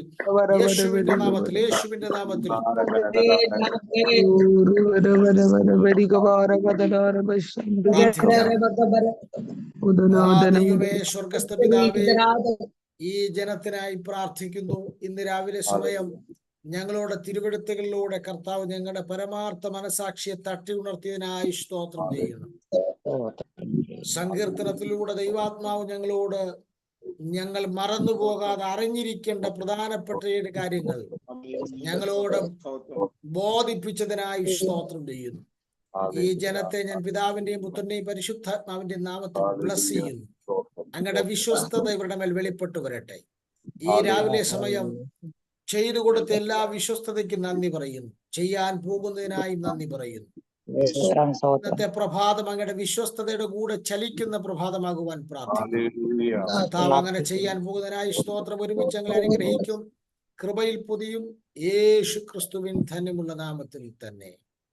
യേശുവിന്റെ നാമത്തിൽ, യേശുവിന്റെ നാമത്തിൽ. സ്വർഗസ്ഥ പിതാവേ, ഈ ജനത്തിനായി പ്രാർത്ഥിക്കുന്നു. ഇന്ന് രാവിലെ സമയം ഞങ്ങളോട് തിരുവെഴുത്തുകളിലൂടെ കർത്താവ് ഞങ്ങളുടെ പരമാർത്ഥ മനസാക്ഷിയെ തട്ടി ഉണർത്തിയതിനായി സ്തോത്രം ചെയ്യുന്നു. സങ്കീർത്തനത്തിലൂടെ ദൈവാത്മാവ് ഞങ്ങളോട് ഞങ്ങൾ മറന്നു പോകാതെ അറിഞ്ഞിരിക്കേണ്ട പ്രധാനപ്പെട്ട 7 കാര്യങ്ങൾ ഞങ്ങളോട് ബോധിപ്പിച്ചതിനായി സ്തോത്രം ചെയ്യുന്നു. ഈ ജനത്തെ ഞാൻ പിതാവിന്റെയും പുത്രന്റെയും പരിശുദ്ധാത്മാവിന്റെയും നാമത്തിൽ ബ്ലസ് ചെയ്യുന്നു. അങ്ങയുടെ വിശ്വസ്തത ഇവരുടെ മേൽ വെളിപ്പെട്ടു വരട്ടെ. ഈ രാവിലെ സമയം ചെയ്തു കൊടുത്ത എല്ലാ വിശ്വസ്തതയ്ക്കും നന്ദി പറയുന്നു. ചെയ്യാൻ പോകുന്നതിനായി നന്ദി പറയുന്നു. ഇന്നത്തെ പ്രഭാതം അങ്ങയുടെ വിശ്വസ്തതയുടെ കൂടെ ചലിക്കുന്ന പ്രഭാതമാകുവാൻ പ്രാർത്ഥിക്കുന്നു. കർത്താവ് അങ്ങനെ ചെയ്യാൻ പോകുന്നതിനായി സ്തോത്രം. ഒരുമിച്ച് ഞങ്ങളെ അനുഗ്രഹിക്കും, കൃപയിൽ പൊതിയും. യേശു ക്രിസ്തുവിൻ ധന്യമുള്ള നാമത്തിൽ തന്നെ.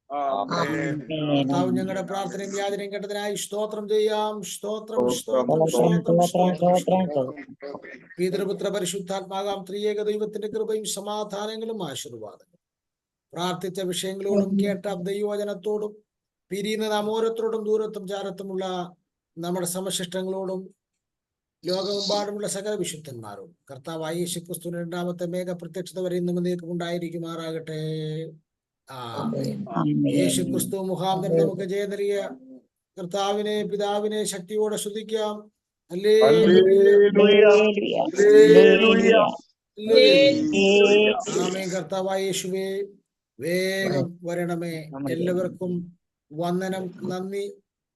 കർത്താവ് ഞങ്ങളുടെ പ്രാർത്ഥനയും യാചനയും കേട്ടതിനായി സ്തോത്രം ചെയ്യാം. സ്തോത്രം, സ്തോത്രം, സ്തോത്രം, സ്തോത്രം. പിതൃപുത്ര പരിശുദ്ധാത്മാകാം ത്രിയേക ദൈവത്തിന്റെ കൃപയും സമാധാനങ്ങളും ആശീർവാദങ്ങളും പ്രാർത്ഥിച്ച വിഷയങ്ങളോടും കേട്ട ദൈവവചനത്തോടും പിരിയുന്ന നാം ഓരോരുത്തരോടും ദൂരത്തും ചാരത്തുമുള്ള നമ്മുടെ സമശിഷ്ടങ്ങളോടും ലോകമെമ്പാടുമുള്ള സകല വിശുദ്ധന്മാരോടും കർത്താവായ യേശു ക്രിസ്തുവിന്റെ 2ാമത്തെ മേഘ പ്രത്യക്ഷത വരെ ഇന്നും എന്നേക്കും ഉണ്ടായിരിക്കുമാറാകട്ടെ. യേശു ക്രിസ്തു മുഖാന്തരം നമുക്ക് ജയം നൽകിയ കർത്താവിനെ പിതാവിനെ ശക്തിയോടെ സ്തുതിക്കാം. ആമേൻ. കർത്താവായ യേശുവേ, വേഗം വരണമേ. എല്ലാവർക്കും വന്ദനം, നന്ദി.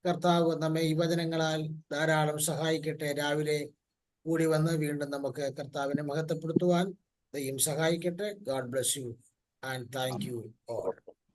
കർത്താവ് നമ്മെ ഈ വചനങ്ങളാൽ ധാരാളം സഹായിക്കട്ടെ. രാവിലെ കൂടി വന്ന് വീണ്ടും നമുക്ക് കർത്താവിനെ മഹത്വപ്പെടുത്തുവാൻ ദൈവം സഹായിക്കട്ടെ. God bless you and thank you all.